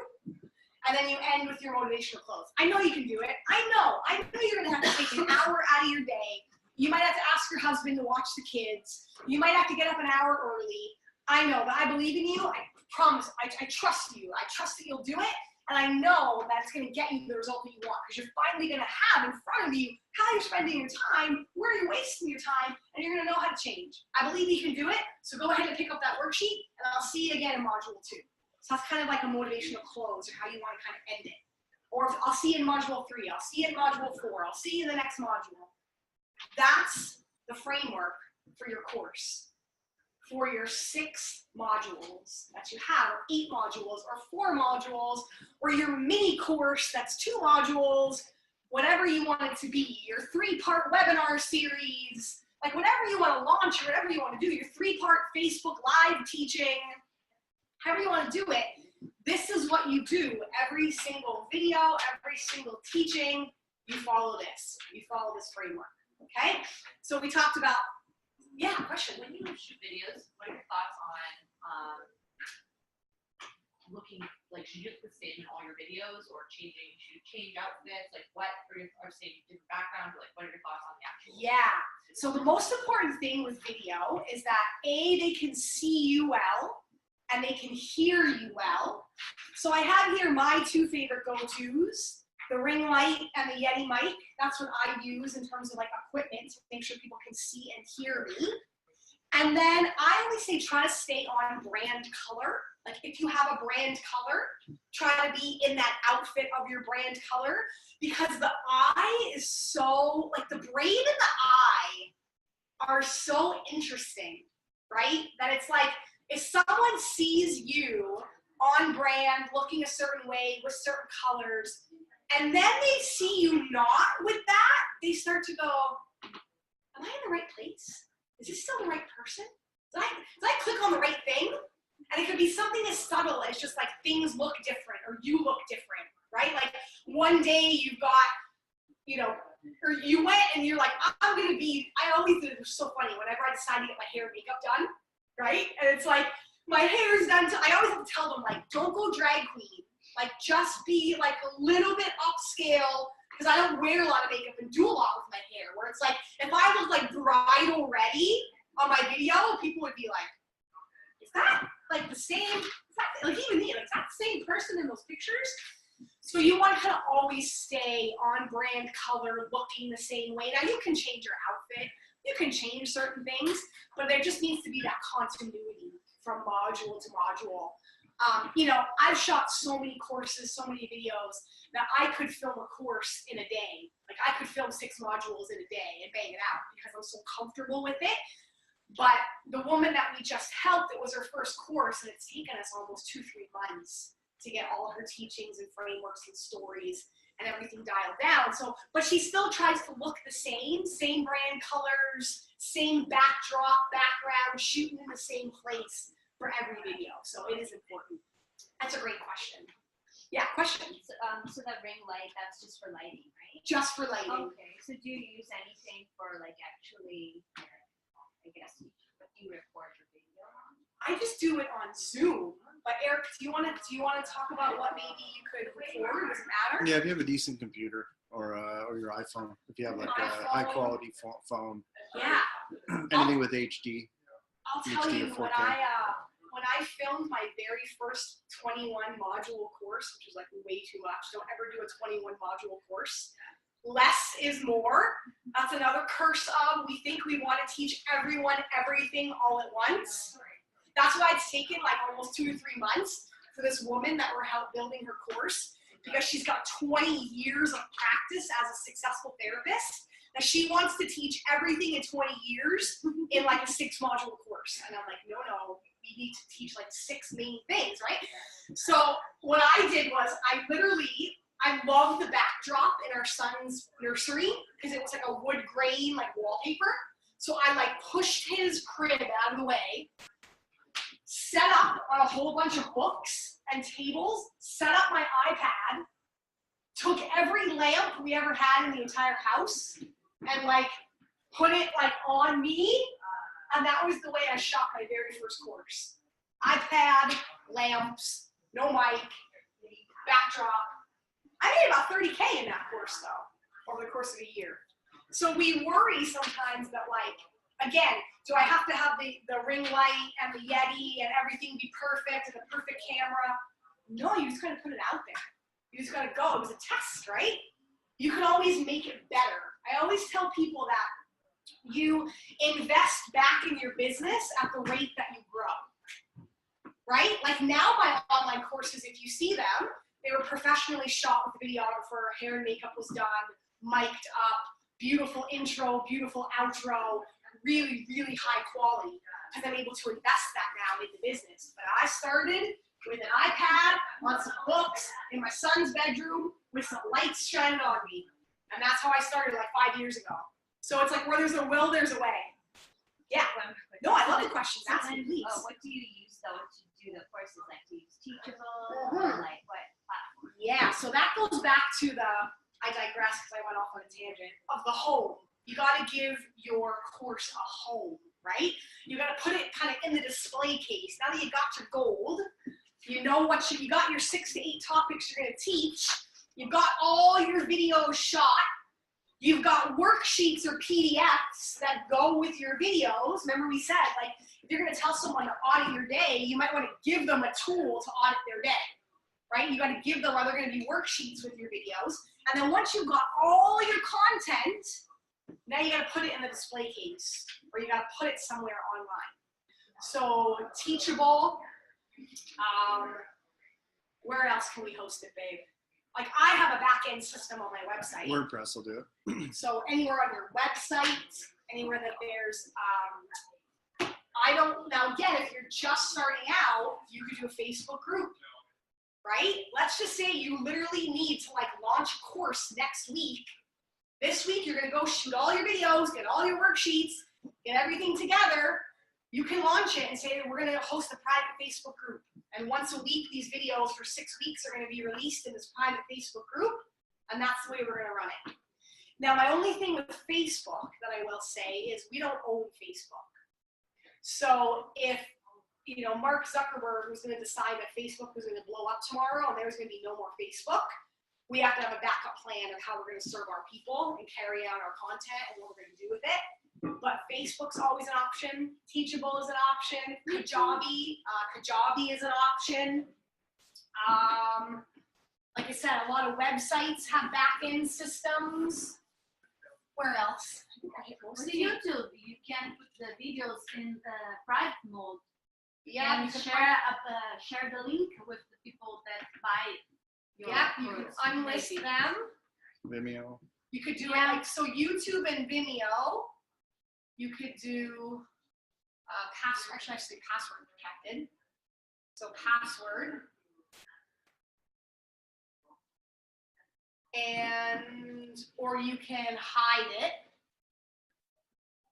And then you end with your motivational close. I know you can do it. I know you're going to have to take an hour out of your day. You might have to ask your husband to watch the kids. You might have to get up an hour early. I know, but I believe in you. I promise. I trust you. I trust that you'll do it. And I know that's going to get you the result that you want because you're finally going to have in front of you how you're spending your time, where you're wasting your time, and you're going to know how to change. I believe you can do it. So go ahead and pick up that worksheet, and I'll see you again in Module 2. So that's kind of like a motivational close, or how you want to kind of end it. Or I'll see you in module 3, I'll see you in module 4, I'll see you in the next module. That's the framework for your course. For your 6 modules that you have, or 8 modules, or 4 modules, or your mini course that's 2 modules, whatever you want it to be, your 3-part webinar series, like whatever you want to launch, or whatever you want to do, your 3-part Facebook Live teaching, however you want to do it, this is what you do. Every single video, every single teaching, you follow this. You follow this framework, okay? So we talked about, yeah, question. When you shoot videos, what are your thoughts on looking, like, should you look the same in all your videos, or should you change outfits? Like, what are your, or say different backgrounds, or like, what are your thoughts on the actual? Yeah, so the most important thing with video is that A, they can see you well, and they can hear you well. So I have here my 2 favorite go-tos, the ring light and the Yeti mic. That's what I use in terms of like equipment to make sure people can see and hear me. And then I always say try to stay on brand color. Like if you have a brand color, try to be in that outfit of your brand color, because the eye is so, like the brain and the eye are so interesting, right? That it's like, if someone sees you on brand, looking a certain way with certain colors, and then they see you not with that, they start to go, am I in the right place? Is this still the right person? Did I click on the right thing? And it could be something as subtle as just like things look different, or you look different, right? Like one day you've got, you know, or you went and you're like, I'm gonna be, I always do, it was so funny, whenever I decide to get my hair and makeup done, right? And it's like, my hair is done, I always have to tell them, like, don't go drag queen. Like, just be like a little bit upscale, because I don't wear a lot of makeup and do a lot with my hair, where it's like, if I look like bridal ready on my video, people would be like, is that like the same, like even me, like, is that the same person in those pictures? So you want to kind of always stay on brand color, looking the same way. Now you can change your outfit, you can change certain things, but there just needs to be that continuity from module to module. You know, I've shot so many courses, so many videos, that I could film a course in a day. Like I could film 6 modules in a day and bang it out because I'm so comfortable with it. But the woman that we just helped, it was her first course, and it's taken us almost 2-3 months to get all her teachings and frameworks and stories and everything dialed down. So, but she still tries to look the same brand colors, same backdrop, background, shooting in the same place for every video. So it is important. That's a great question. Yeah, question. So that ring light, that's just for lighting, right? Just for lighting. Okay, so do you use anything for like actually, I guess, what you record your video on? I just do it on Zoom. But Eric, do you want to talk about what maybe you could record? Does it matter? Yeah, if you have a decent computer or your iPhone, if you have like a high quality phone. Yeah. Anything with HD. I'll tell you, when I filmed my very first 21 module course, which is like way too much, don't ever do a 21 module course. Less is more. That's another curse of, we think we want to teach everyone everything all at once. That's why it's taken like almost 2 to 3 months for this woman that we're help building her course, because she's got 20 years of practice as a successful therapist. Now she wants to teach everything in 20 years in like a 6 module course. And I'm like, no, we need to teach like 6 main things, right? So what I did was I loved the backdrop in our son's nursery because it was like a wood grain, like wallpaper. So I like pushed his crib out of the way, set up on a whole bunch of books and tables, set up my iPad, took every lamp we ever had in the entire house and like put it like on me. And that was the way I shot my very first course. iPad, lamps, no mic, backdrop. I made about 30K in that course though, over the course of a year. So we worry sometimes that like, again, do I have to have the ring light and the Yeti and everything be perfect and the perfect camera? No, you just gotta put it out there. You just gotta go. It was a test, right? You can always make it better. I always tell people that you invest back in your business at the rate that you grow. right? Like now my online courses, if you see them, they were professionally shot with a videographer, hair and makeup was done, mic'd up, beautiful intro, beautiful outro, really, really high quality, because I'm able to invest that now in the business. But I started with an iPad, on some books, in my son's bedroom, with some lights shining on me. And that's how I started like 5 years ago. So it's like where there's a will, there's a way. Yeah. No, I love the questions. Ask me, please. What do you use though to do the courses? Like, do you use Teachable or like what platform? Yeah, so that goes back to the, I digress because I went off on a tangent, of the home. You got to give your course a home, right? You got to put it kind of in the display case. Now that you got your gold, you know what you got your 6 to 8 topics you're going to teach. You've got all your videos shot. You've got worksheets or PDFs that go with your videos. Remember we said, like, if you're going to tell someone to audit your day, you might want to give them a tool to audit their day, right? You got to give them, are there going to be worksheets with your videos? And then once you've got all your content, now you got to put it in the display case, or you got to put it somewhere online. So Teachable, where else can we host it, babe? Like I have a back-end system on my website. WordPress will do it. So anywhere on your website, anywhere that there's, now again, if you're just starting out, you could do a Facebook group, right? Let's just say you literally need to like launch a course next week. This week, you're gonna go shoot all your videos, get all your worksheets, get everything together. You can launch it and say that we're gonna host a private Facebook group. And once a week, these videos for 6 weeks are gonna be released in this private Facebook group. And that's the way we're gonna run it. Now, my only thing with Facebook that I will say is we don't own Facebook. So if, you know, Mark Zuckerberg was gonna decide that Facebook was gonna blow up tomorrow and there was gonna be no more Facebook, we have to have a backup plan of how we're gonna serve our people and carry out our content and what we're gonna do with it. But Facebook's always an option. Teachable is an option. Kajabi is an option. Like I said, a lot of websites have back-end systems. Where else? With YouTube, you can put the videos in the private mode. Yeah, and you can share the link with the people that buy your you can course, unlist maybe. them. Vimeo. You could do it like, so YouTube and Vimeo, you could do actually password protected. So password. And, or you can hide it,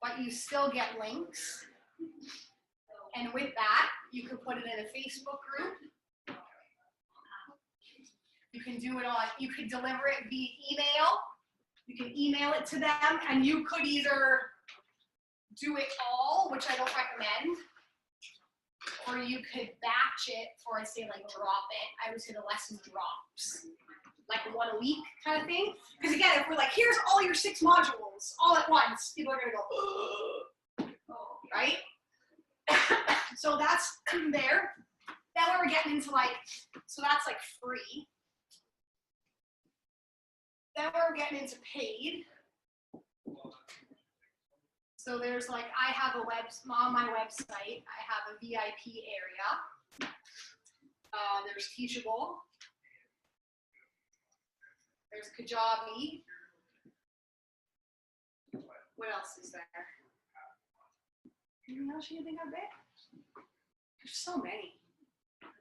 but you still get links. And with that, you can put it in a Facebook group. You can do it on, you could deliver it via email. You can email it to them, and you could either do it all, which I don't recommend, or you could batch it, or I say like drop it. I would say the lesson drops, like 1 a week kind of thing. Because again, if we're like, here's all your 6 modules all at once, people are gonna go, oh, right? So that's there. Then when we're getting into like, so that's like free. Then we're getting into paid. So there's like, I have on my website, I have a VIP area. There's Teachable. There's Kajabi. What else is there? Anything else you can think of it? There's so many.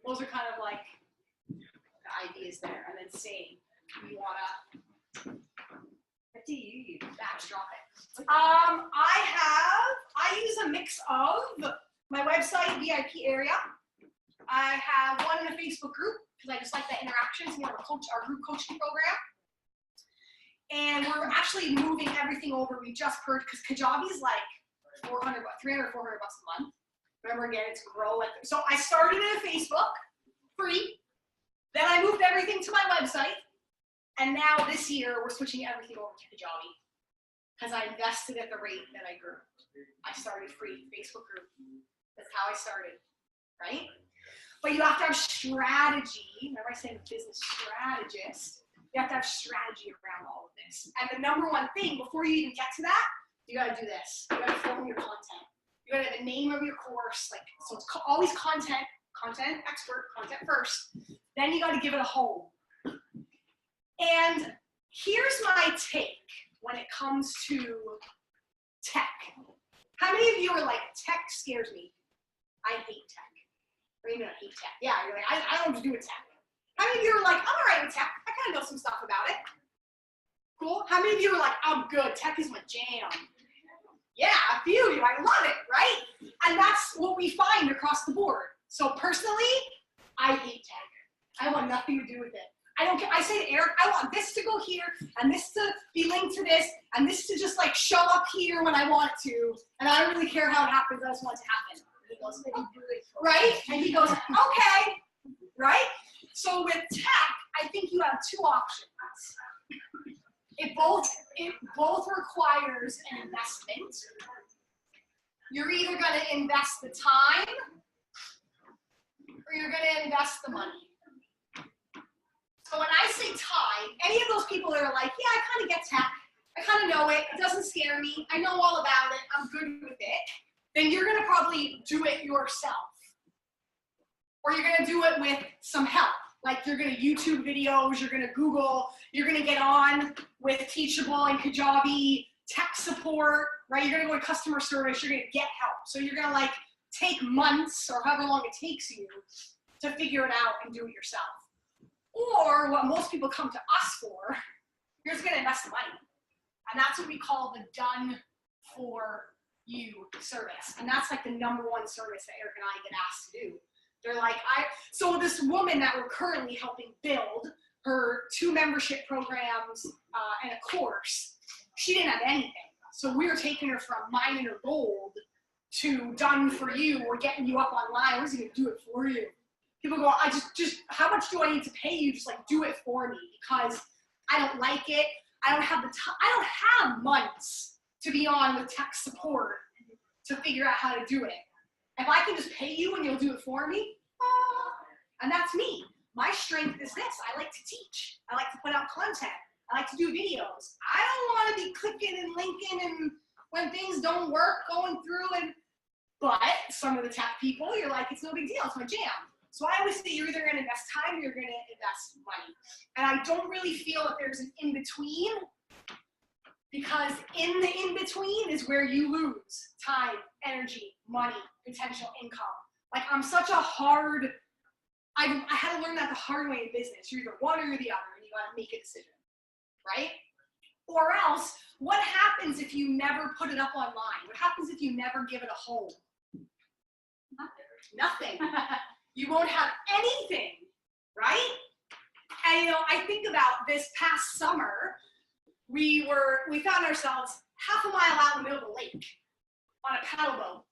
Those are kind of like the ideas there. And then same. You wanna backdrop it. I use a mix of my website, VIP area. I have one in a Facebook group because I just like the interactions. We have our group coaching program. And we're actually moving everything over. We just purchased, because Kajabi is like $300, $400 a month. Remember, again, it's grow. So I started in Facebook, free. Then I moved everything to my website. And now this year, we're switching everything over to Kajabi because I invested at the rate that I grew. I started free, Facebook group. That's how I started, right? But you have to have strategy. Remember I said business strategist. You have to have strategy around all of this. And the number one thing, before you even get to that, you got to do this. You got to film your content. You got to have the name of your course. Like, so it's always content, content expert, content first. Then you got to give it a home. And here's my take when it comes to tech. How many of you are like, tech scares me? I hate tech. Or even I hate tech. Yeah, you're like, I don't know what to do with tech. How many of you are like, I'm all right with tech. I kind of know some stuff about it. Cool. How many of you are like, I'm good. Tech is my jam. Yeah, a few of you. I love it, right? And that's what we find across the board. So personally, I hate tech. I want nothing to do with it. I don't care. I say to Eric, I want this to go here, and this to be linked to this, and this to just like show up here when I want it to, and I don't really care how it happens. I just want it to happen. He goes, right? And he goes, okay, right? So with tech, I think you have two options. It both requires an investment. You're either going to invest the time or you're going to invest the money. So when I say time, any of those people that are like, yeah, I kind of get tech, I kind of know it, it doesn't scare me, I know all about it, I'm good with it, then you're going to probably do it yourself. Or you're going to do it with some help. Like you're going to YouTube videos, you're going to Google, you're going to get on with Teachable and Kajabi, tech support, right? You're going to go to customer service, you're going to get help. So you're going to like take months or however long it takes you to figure it out and do it yourself. Or what most people come to us for, you're just going to invest the money. And that's what we call the done for you service. And that's like the number one service that Eric and I get asked to do. They're like, so this woman that we're currently helping build her 2 membership programs and a course, she didn't have anything. So we were taking her from mining her gold to done for you. We're getting you up online. We're just going to do it for you. People go, just how much do I need to pay you? Just like do it for me because I don't like it. I don't have the time. I don't have months to be on with tech support to figure out how to do it. If I can just pay you and you'll do it for me, and that's me. My strength is this. I like to teach. I like to put out content. I like to do videos. I don't want to be clicking and linking and when things don't work, going through and, but some of the tech people, you're like, it's no big deal. It's my jam. So I always say you're either going to invest time or you're going to invest money. And I don't really feel that there's an in-between because in the in-between is where you lose time, energy, money, potential income. Like I'm such a hard, I had to learn that the hard way in business. You're either one or you're the other and you got to make a decision, right? Or else, what happens if you never put it up online? What happens if you never give it a home? Nothing. You won't have anything, right? And you know, I think about this past summer, we found ourselves half a mile out in the middle of the lake on a paddle boat.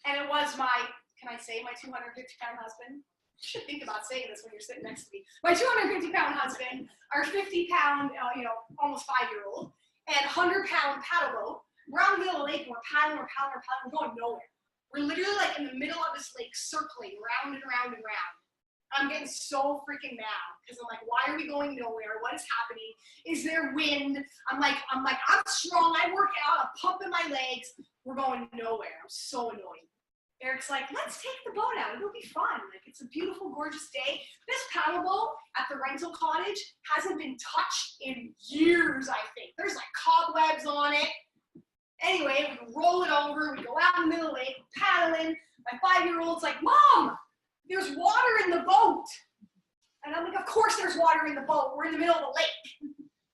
And it was can I say my 250-pound husband? You should think about saying this when you're sitting next to me. My 250-pound husband, our 50-pound, almost 5-year-old, and 100-pound paddle boat. We're out in the middle of the lake, and we're paddling, we're going nowhere. We're literally like in the middle of this lake circling round and round and round. I'm getting so freaking mad because I'm like, why are we going nowhere? What is happening? Is there wind? I'm strong. I work out. I'm pumping my legs. We're going nowhere. I'm so annoyed. Eric's like, let's take the boat out. It'll be fun. Like, it's a beautiful, gorgeous day. This paddle boat at the rental cottage hasn't been touched in years, I think. There's like cobwebs on it. Anyway, we roll it over. We go out in the middle of the lake, paddling. My 5-year-old's like, Mom, there's water in the boat. And I'm like, of course there's water in the boat. We're in the middle of the lake.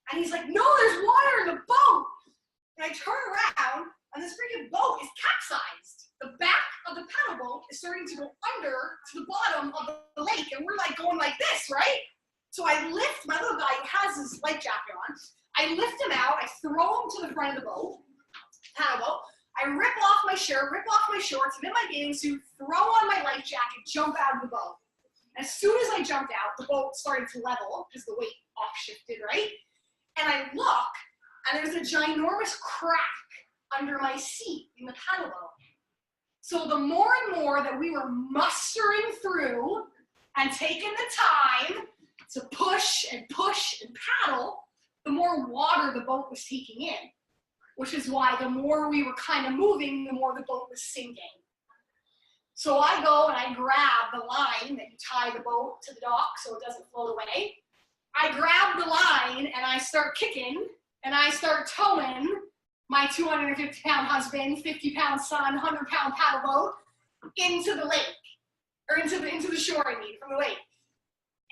And he's like, no, there's water in the boat. And I turn around, and this freaking boat is capsized. The back of the paddle boat is starting to go under to the bottom of the lake, and we're like going like this, right? So I lift my little guy who has his life jacket on. I lift him out. I throw him to the front of the boat, paddle boat. I rip off my shirt, rip off my shorts, I'm in my bathing suit, throw on my life jacket, jump out of the boat. As soon as I jumped out, the boat started to level because the weight off shifted, right? And I look, and there's a ginormous crack under my seat in the paddle boat. So the more and more that we were mustering through and taking the time to push and paddle, the more water the boat was taking in, which is why the more we were kind of moving, the more the boat was sinking. So I go and I grab the line that you tie the boat to the dock so it doesn't float away. I grab the line and I start kicking and I start towing my 250-pound husband, 50-pound son, 100-pound paddle boat into the lake, or into the shore, I mean, from the lake.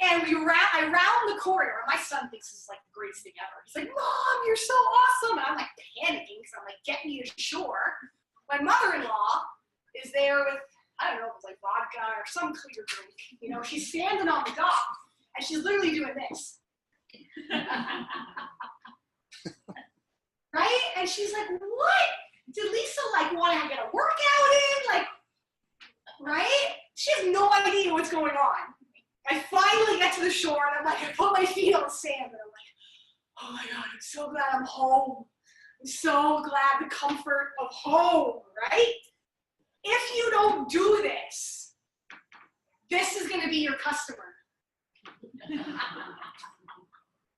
And I round the corner. My son thinks this is like the greatest thing ever. He's like, Mom, you're so awesome. And I'm like panicking because I'm like, get me to shore. My mother-in-law is there with, I don't know, it was like vodka or some clear drink. You know, she's standing on the dock and she's literally doing this. Right? And she's like, what? Did Lisa like want to get a workout in? Like, right? She has no idea what's going on. I finally get to the shore and I'm like, I put my feet on the sand and I'm like, oh my God, I'm so glad I'm home. I'm so glad the comfort of home, right? If you don't do this, this is going to be your customer.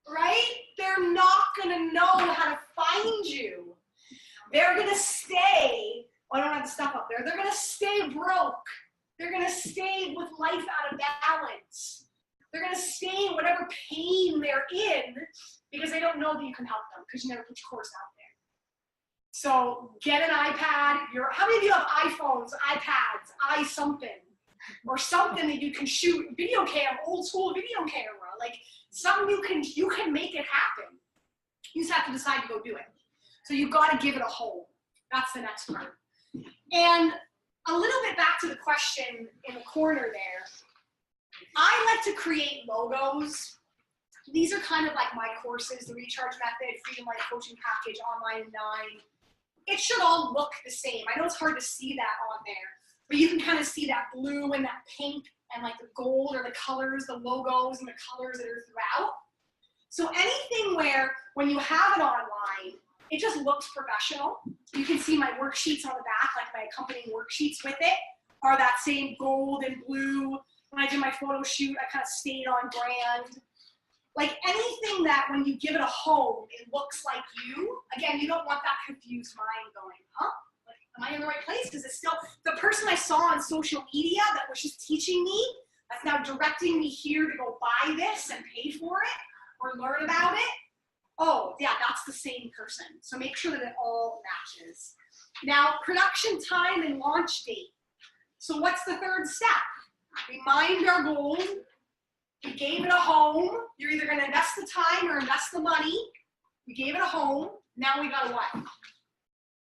Right? They're not going to know how to find you. They're going to stay, oh, I don't have the stuff up there. They're going to stay broke. They're going to stay with life out of balance. They're going to stay in whatever pain they're in because they don't know that you can help them because you never put your course out there. So get an iPad. How many of you have iPhones, iPads, something, or something that you can shoot video camera, old school video camera, like something you can make it happen. You just have to decide to go do it. So you've got to give it a home. That's the next part. And a little bit back to the question in the corner there. I like to create logos. These are kind of like my courses, the Recharge Method, Freedom Life Coaching Package, Online in 9. It should all look the same. I know it's hard to see that on there, but you can kind of see that blue and that pink and like the gold or the colors, the logos and the colors that are throughout. So anything where when you have it online, it just looks professional. You can see my worksheets on the back, like my accompanying worksheets with it, are that same gold and blue. When I did my photo shoot, I kind of stayed on brand. Like anything that when you give it a home, it looks like you. Again, you don't want that confused mind going, huh? Like, am I in the right place? Is it still the person I saw on social media that was just teaching me, that's now directing me here to go buy this and pay for it or learn about it? Oh, yeah, that's the same person. So make sure that it all matches. Now, production time and launch date. So what's the third step? Remind our goal. We gave it a home. You're either going to invest the time or invest the money. We gave it a home. Now we got to what?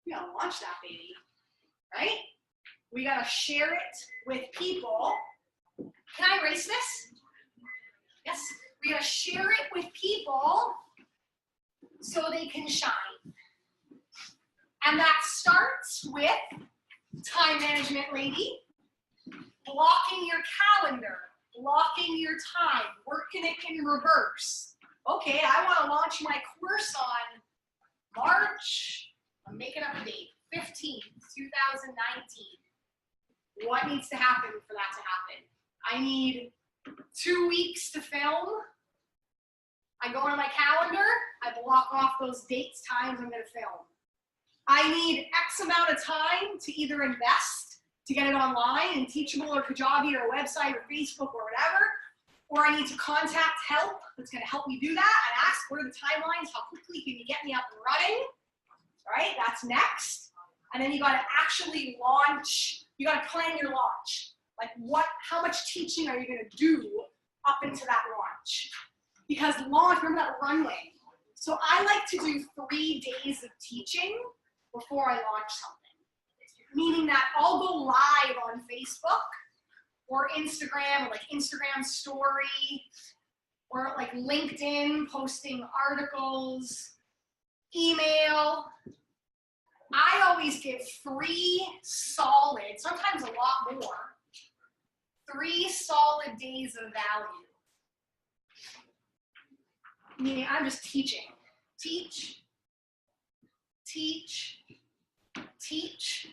We got to launch that baby, right? We got to share it with people. Can I erase this? Yes. We got to share it with people so they can shine. And that starts with time management, lady. Blocking your calendar. Blocking your time, working it in reverse. Okay, I want to launch my course on March, I'm making up a date, 15th, 2019. What needs to happen for that to happen? I need 2 weeks to film. I go into my calendar, I block off those dates, times I'm going to film. I need X amount of time to either invest to get it online and Teachable or Kajabi or a website or Facebook or whatever, or I need to contact help that's going to help me do that and ask what are the timelines, how quickly can you get me up and running, right? That's next. And then you got to actually launch, you got to plan your launch. Like how much teaching are you going to do up into that launch? Because launch, remember that runway. So I like to do 3 days of teaching before I launch something. Meaning that I'll go live on Facebook or Instagram or like Instagram story or like LinkedIn posting articles, email. I always give 3 solid, sometimes a lot more, 3 solid days of value. Meaning I'm just teaching. Teach, teach, teach.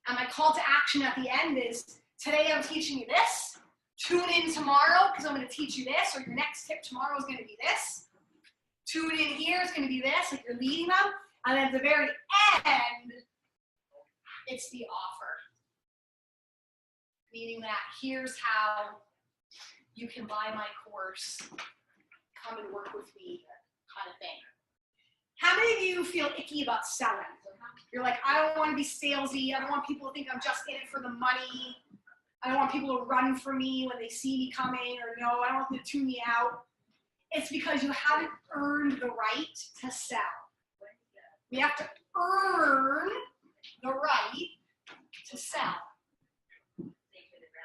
And my call to action at the end is, today I'm teaching you this. Tune in tomorrow because I'm going to teach you this, or your next tip tomorrow is going to be this. Tune in here is going to be this, like you're leading them. And then at the very end, it's the offer. meaning that here's how you can buy my course, come and work with me, kind of thing. How many of you feel icky about selling? You're like, I don't want to be salesy. I don't want people to think I'm just in it for the money. I don't want people to run for me when they see me coming, or no, I don't want them to tune me out. It's because you haven't earned the right to sell. We have to earn the right to sell.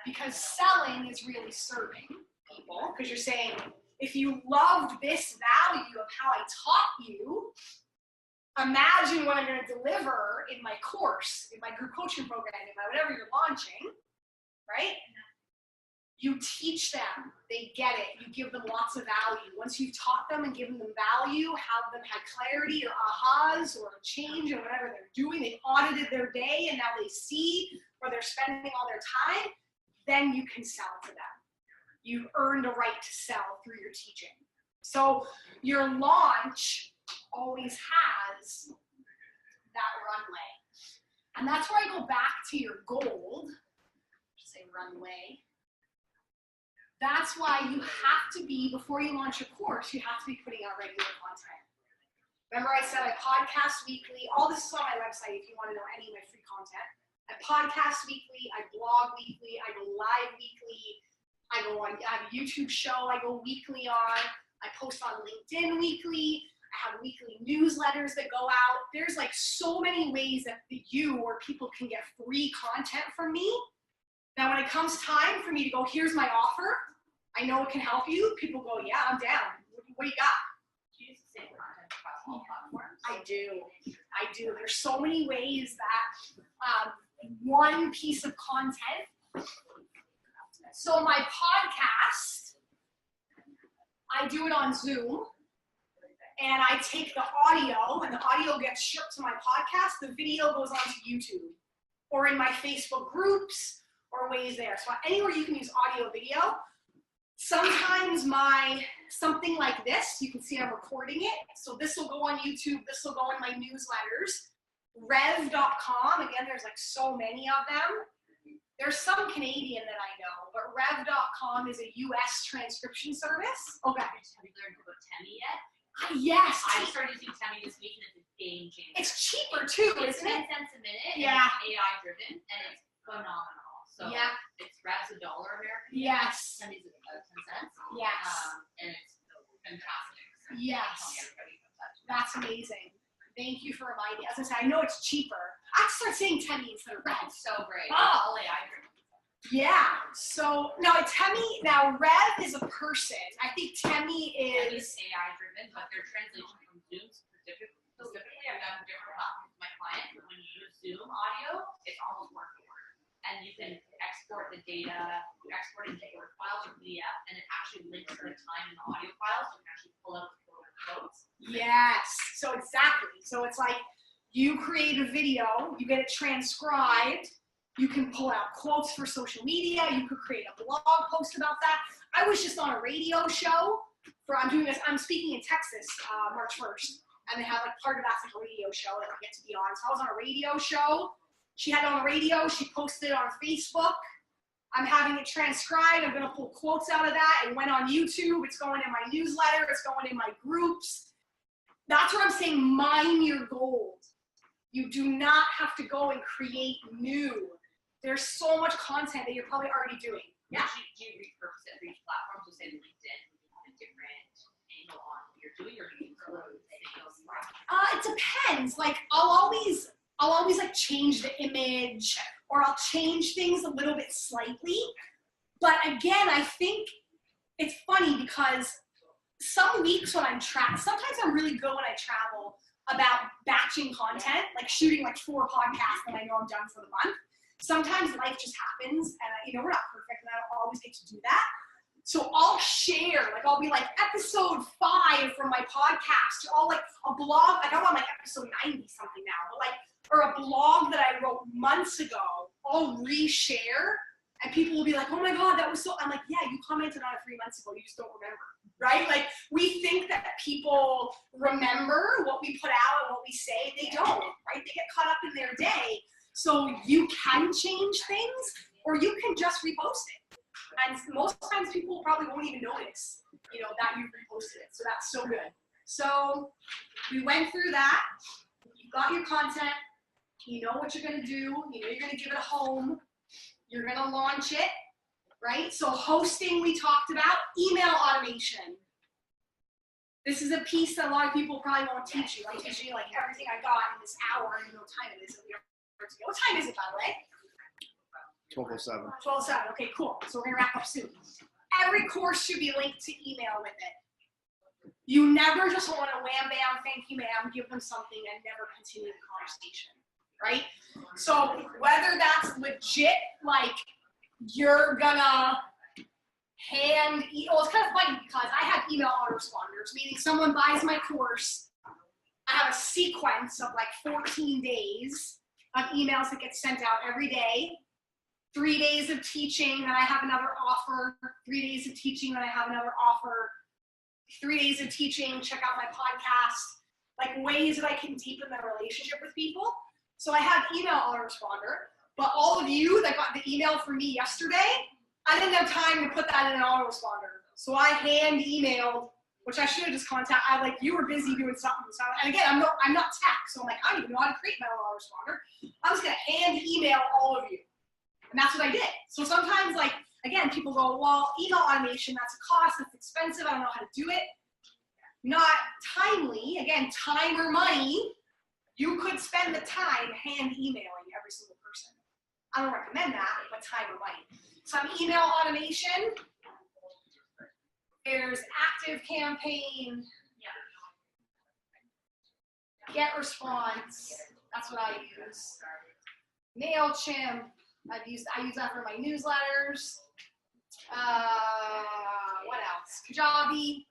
Because selling is really serving people, because you're saying, if you loved this value of how I taught you, imagine what I'm going to deliver in my course, in my group coaching program, in my whatever you're launching, right? You teach them, they get it, you give them lots of value. Once you've taught them and given them value, have them had clarity or ahas or a change or whatever they're doing, they audited their day and now they see where they're spending all their time, then you can sell to them. You've earned a right to sell through your teaching. So your launch always has that runway. And that's where I go back to your gold, say runway. That's why you have to be, before you launch your course, you have to be putting out regular content. Remember I said I podcast weekly. All this is on my website if you want to know any of my free content. I podcast weekly, I blog weekly, I go live weekly, I have a YouTube show I go weekly on, I post on LinkedIn weekly, I have weekly newsletters that go out. There's like so many ways that you or people can get free content from me. Now when it comes time for me to go, here's my offer, I know it can help you, people go, yeah, I'm down. What do you got? Do you use the same content across all platforms? I do. There's so many ways that one piece of content. So my podcast, I do it on Zoom, and I take the audio, and the audio gets shipped to my podcast. The video goes onto YouTube, or in my Facebook groups, or ways there. So anywhere you can use audio, video. Sometimes something like this, you can see I'm recording it. So this will go on YouTube, this will go in my newsletters. Rev.com, again, there's like so many of them. There's some Canadian that I know, but Rev.com is a US transcription service. Okay. Have you learned about Temi yet? Yes. I started using Temi this week and it's a game changer. It's cheaper too, It's isn't it? 10 cents a minute. Yeah. And it's AI driven and it's phenomenal. So Yeah. it's Rev's $1 American. Yes. Temi's 10 cents. Yes. And it's fantastic. So Yes. tell everybody about that. That's amazing. Thank you for reminding me. As I said, I know it's cheaper. I have to start saying Temi instead of Rev. It's so great. Oh. It's all AI driven. Yeah. So now Rev is a person. I think Temi Temi's is. AI driven, but their translation from Zoom specifically, I've done different platforms with my clients, but when you use Zoom audio, it's almost word for word. And you can export the data, export it into Word files or PDF, and it actually links to the time in the audio files, so you can actually pull out the quotes. Yes. So exactly. So it's like you create a video, you get it transcribed, you can pull out quotes for social media, you could create a blog post about that. I was just on a radio show I'm speaking in Texas March 1st, and they have like part of that's like a radio show that I get to be on. So I was on a radio show. She had it on the radio, she posted it on Facebook. I'm having it transcribed. I'm gonna pull quotes out of that. It went on YouTube, it's going in my newsletter, it's going in my groups. That's where I'm saying mine your gold. You do not have to go and create new. There's so much content that you're probably already doing. Yeah. Do you repurpose it for each platform? So say LinkedIn, you have a different angle on what you're doing, or do you It depends. Like I'll always like change the image, or I'll change things a little bit slightly. But again, I think it's funny because some weeks when sometimes I'm really good when I travel about batching content, like shooting like 4 podcasts and I know I'm done for the month. Sometimes life just happens and we're not perfect and I don't always get to do that. So I'll share, like I'll be like episode 5 from my podcast, or like a blog, like I'm on like episode 90 something now, but like, or a blog that I wrote months ago, I'll reshare and people will be like, oh my God, that was so, I'm like, yeah, you commented on it 3 months ago, you just don't remember, right? Like we think that people remember what we put out and what we say, they don't, right? They get caught up in their day. So you can change things, or you can just repost it. And most times people probably won't even notice, you know, that you've reposted it. So that's so good. So we went through that. You got your content. You know what you're going to do. You know you're going to give it a home. You're going to launch it, right? So hosting we talked about. Email automation. This is a piece that a lot of people probably won't teach you. I'm teaching you like everything I got in this hour. I don't know what time it is. What time is it, by the way? 12:07. 12:07. Okay, cool. So we're going to wrap up soon. Every course should be linked to email with it. You never just want to wham, bam, thank you, ma'am, give them something and never continue the conversation, right? So whether that's legit, like you're gonna it's kind of funny because I have email autoresponders, meaning someone buys my course, I have a sequence of like 14 days of emails that get sent out every day. 3 days of teaching, then I have another offer. 3 days of teaching, then I have another offer. 3 days of teaching, check out my podcast. Like ways that I can deepen the relationship with people. So I have email autoresponder, but all of you that got the email from me yesterday, I didn't have time to put that in an autoresponder. So I hand emailed, which I should have just contacted. You were busy doing something. So, and again, I'm not tech, so I'm like, I don't even know how to create my own autoresponder. I'm just gonna hand email all of you. And that's what I did. So sometimes, like, again, people go, well, email automation, that's a cost, that's expensive, I don't know how to do it. Not timely, again, time or money. You could spend the time hand emailing every single person. I don't recommend that, but time or money. Some email automation. There's Active Campaign. Get Response. That's what I use. MailChimp. I use that for my newsletters. What else? Kajabi.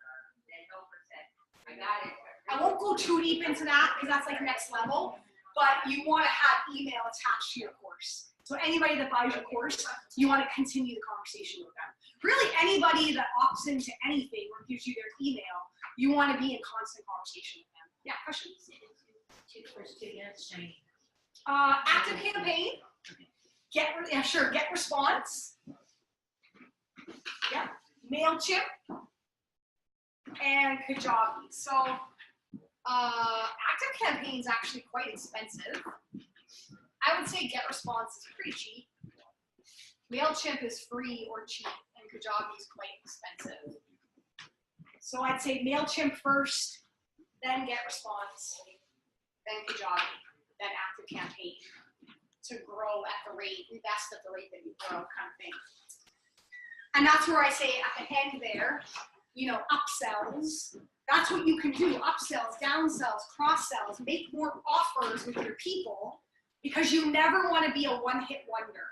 I won't go too deep into that because that's like next level, but you want to have email attached to your course. So anybody that buys your course, you want to continue the conversation with them. Really, anybody that opts into anything or gives you their email, you want to be in constant conversation with them. Yeah, questions? Active Campaign. Get Response. Yeah. MailChimp. And Kajabi. So Active Campaign is actually quite expensive. I would say Get Response is pretty cheap. MailChimp is free or cheap, and Kajabi is quite expensive. So I'd say MailChimp first, then Get Response, then Kajabi, then Active Campaign to grow at the rate, invest at the rate that you grow, kind of thing. And that's where I say at the end there, you know, upsells. That's what you can do. Upsells, downsells, cross-sells, make more offers with your people because you never want to be a one-hit wonder.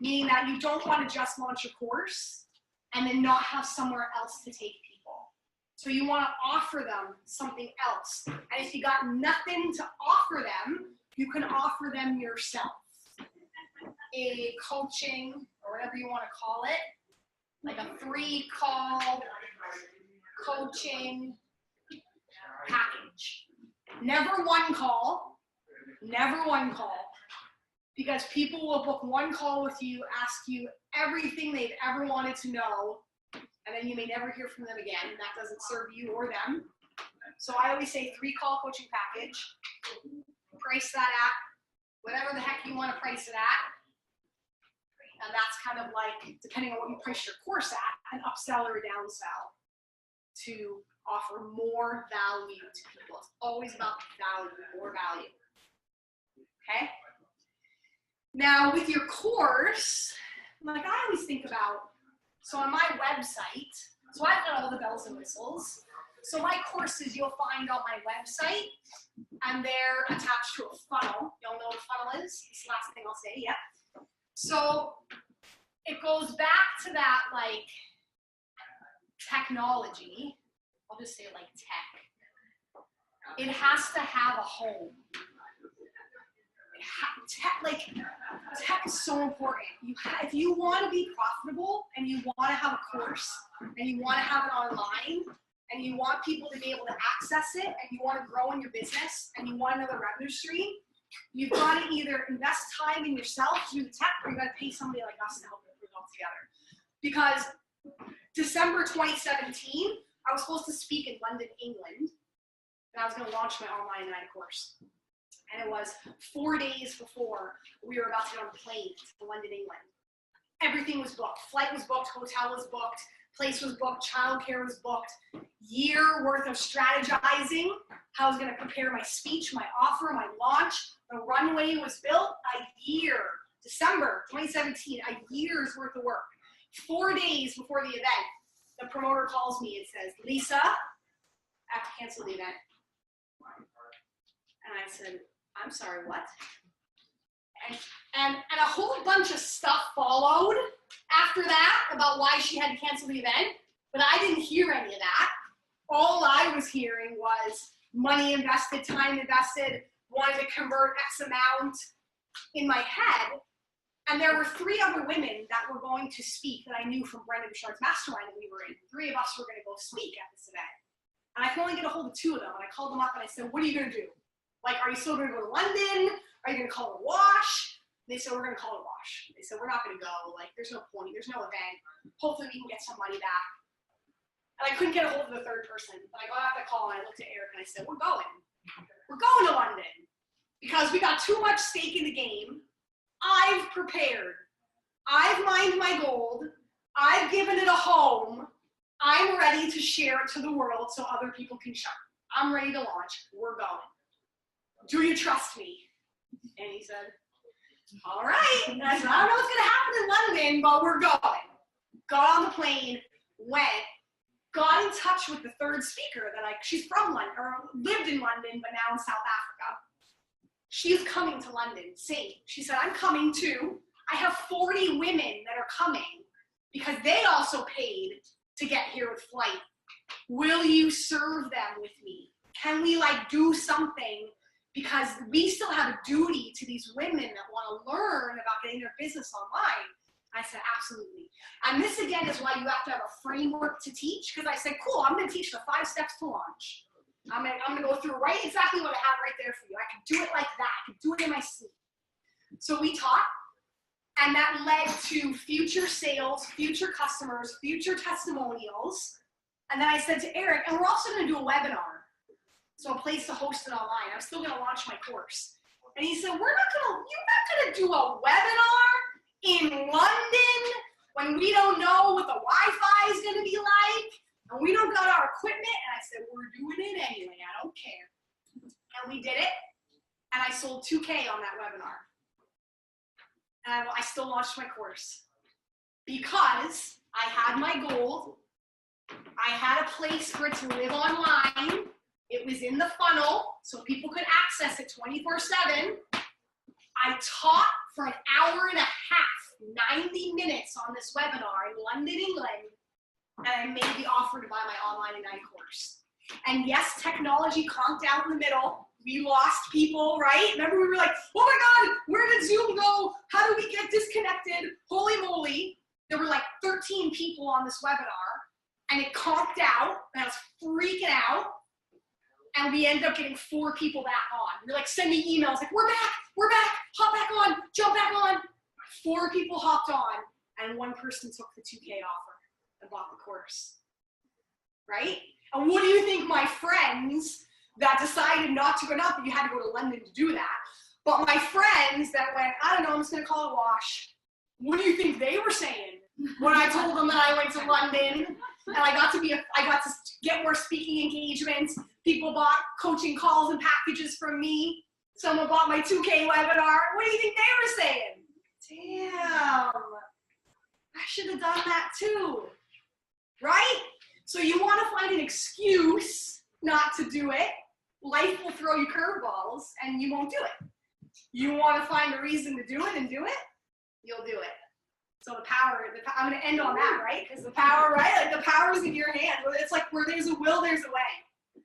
Meaning that you don't want to just launch a course and then not have somewhere else to take people. So you want to offer them something else. And if you got nothing to offer them, you can offer them yourself. A coaching, or whatever you want to call it, like a 3-call coaching package. Never one call, because people will book one call with you, ask you everything they've ever wanted to know, and then you may never hear from them again. That doesn't serve you or them. So I always say 3-call coaching package. Price that at whatever the heck you want to price it at. And that's kind of like, depending on what you price your course at, an upsell or a downsell to offer more value to people. It's always about value, more value. Okay? Now with your course, like I always think about, so on my website, so I've got all the bells and whistles. So my courses you'll find on my website, and they're attached to a funnel. You'll know what a funnel is. It's the last thing I'll say, yeah. So it goes back to that like technology. I'll just say like tech. It has to have a home. Tech is so important. If you want to be profitable and you want to have a course and you want to have it online and you want people to be able to access it and you want to grow in your business and you want another revenue stream, You've got to either invest time in yourself to do the tech, or you got to pay somebody like us to help you put it all together. Because December 2017, I was supposed to speak in London, England, and I was going to launch my online 9 course. And it was 4 days before we were about to get on a plane to London, England. Everything was booked. Flight was booked, hotel was booked, place was booked, childcare was booked, year worth of strategizing, how I was going to prepare my speech, my offer, my launch. The runway was built a year, December 2017, a year's worth of work. 4 days before the event, the promoter calls me and says, Lisa, I have to cancel the event. And I said, I'm sorry, what? And a whole bunch of stuff followed after that about why she had to cancel the event, but I didn't hear any of that. All I was hearing was money invested, time invested, wanted to convert X amount in my head. And there were 3 other women that were going to speak that I knew from Brenda Bouchard's mastermind that we were in. 3 of us were going to go speak at this event. And I could only get a hold of 2 of them. And I called them up and I said, what are you going to do? Like, are you still going to go to London? Are you going to call it a wash? They said, we're going to call it a wash. They said, we're not going to go. Like, there's no point. There's no event. Hopefully we can get some money back. And I couldn't get a hold of the 3rd person. But I got off the call and I looked at Eric and I said, we're going. We're going to London. Because we got too much stake in the game. I've prepared. I've mined my gold. I've given it a home. I'm ready to share it to the world so other people can shop. I'm ready to launch. We're going. Do you trust me? And he said, all right. And I said, I don't know what's going to happen in London, but we're going. Got on the plane, went, got in touch with the 3rd speaker that she's from London, or lived in London, but now in South Africa. She's coming to London, same. She said, I'm coming too. I have 40 women that are coming because they also paid to get here with flight. Will you serve them with me? Can we do something? Because we still have a duty to these women that want to learn about getting their business online. I said, absolutely. And this again is why you have to have a framework to teach. Because I said, cool, I'm going to teach the 5 steps to launch. I'm going to go through exactly what I have right there for you. I can do it like that. I can do it in my sleep. So we taught, and that led to future sales, future customers, future testimonials. And then I said to Eric, and we're also going to do a webinar. So a place to host it online. I'm still going to launch my course. And he said, you're not going to do a webinar in London when we don't know what the Wi-Fi is going to be like, and we don't got our equipment. And I said, we're doing it anyway. I don't care. And we did it. And I sold $2,000 on that webinar. And I still launched my course because I had my gold. I had a place for it to live online. It was in the funnel, so people could access it 24/7. I taught for an hour and a half, 90 minutes on this webinar in London, England, and I made the offer to buy my online Ignite course. And yes, technology conked out in the middle. We lost people, right? Remember we were like, oh my God, where did Zoom go? How did we get disconnected? Holy moly. There were 13 people on this webinar, and it conked out, and I was freaking out. And we ended up getting 4 people back on. We were sending emails we're back, hop back on, jump back on. 4 people hopped on, and 1 person took the $2,000 offer and bought the course, right? And what do you think my friends that decided not to go, not that you had to go to London to do that, but my friends that went, I don't know, I'm just gonna call it wash. What do you think they were saying when I told them that I went to London and I got to get more speaking engagements? People bought coaching calls and packages from me. Someone bought my 2K webinar. What do you think they were saying? Damn, I should have done that too, right? So you want to find an excuse not to do it. Life will throw you curveballs and you won't do it. You want to find a reason to do it and do it, you'll do it. So the power, I'm going to end on that, right? Because the power, right? The power is in your hand. It's where there's a will, there's a way.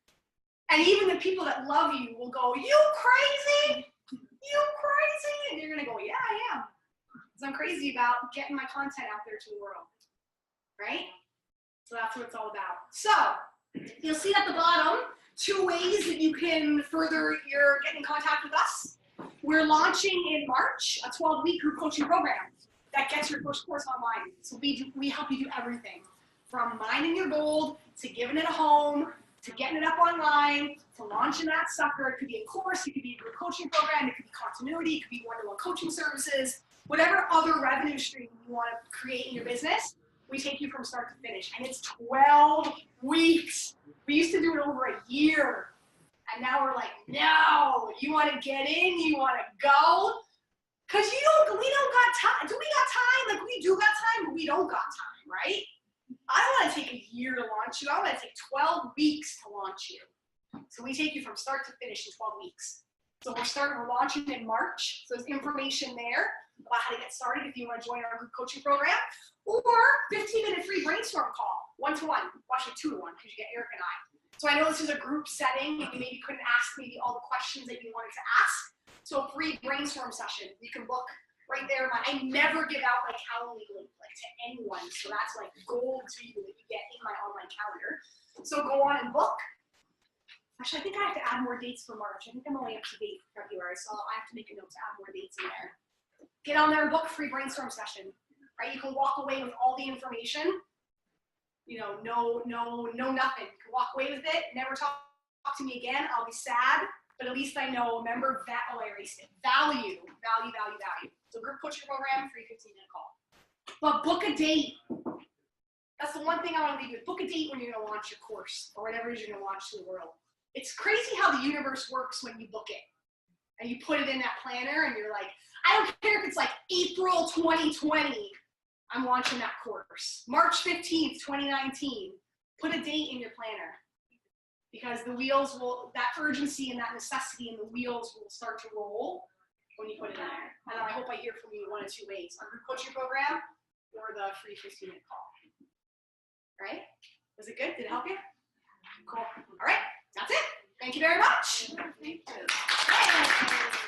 And even the people that love you will go, you crazy? You crazy? And you're going to go, yeah, I am. Because I'm crazy about getting my content out there to the world, right? So that's what it's all about. So you'll see at the bottom 2 ways that you can further your getting in contact with us. we're launching in March a 12-week group coaching program that gets your first course online. So we help you do everything from minding your gold to giving it a home to getting it up online to launching that sucker. It could be a course, it could be a group coaching program, it could be continuity, it could be one-to-one coaching services, whatever other revenue stream you want to create in your business. We take you from start to finish, and it's 12 weeks. We used to do it over a year, and now we're like, no, you want to get in, you want to go, because we don't got time. Do we got time? Like, we do got time, but we don't got time, right? I don't want to take a year to launch you. I want to take 12 weeks to launch you. So we take you from start to finish in 12 weeks. So we're launching in March. So there's information there about how to get started if you want to join our group coaching program, or 15-minute free brainstorm call, 1-to-1, actually 2-to-1, because you get Eric and I. So I know this is a group setting, and you maybe couldn't ask maybe all the questions that you wanted to ask. So a free brainstorm session, you can book right there. I never give out my Calendly link to anyone, so that's like gold to you that you get in my online calendar. So go on and book. Actually, I think I have to add more dates for March. I think I'm only up to date for February, so I have to make a note to add more dates in there. Get on there and book a free brainstorm session, right? You can walk away with all the information. You know, no nothing. You can walk away with it, never talk to me again. I'll be sad, but at least I know, remember that, I erased it. Value. So group coaching program, free 15-minute call. But book a date. That's the one thing I want to leave with. Book a date when you're going to launch your course or whatever it is you're going to launch to the world. It's crazy how the universe works when you book it. And you put it in that planner and you're like, I don't care if it's like April 2020, I'm launching that course. March 15th, 2019, put a date in your planner. Because the wheels will, that urgency and that necessity and the wheels will start to roll when you put it in there. And I hope I hear from you one of two ways, our group coaching program or the free 15-minute call. Right? Was it good? Did it help you? Cool. All right, that's it. Thank you very much. Thank you.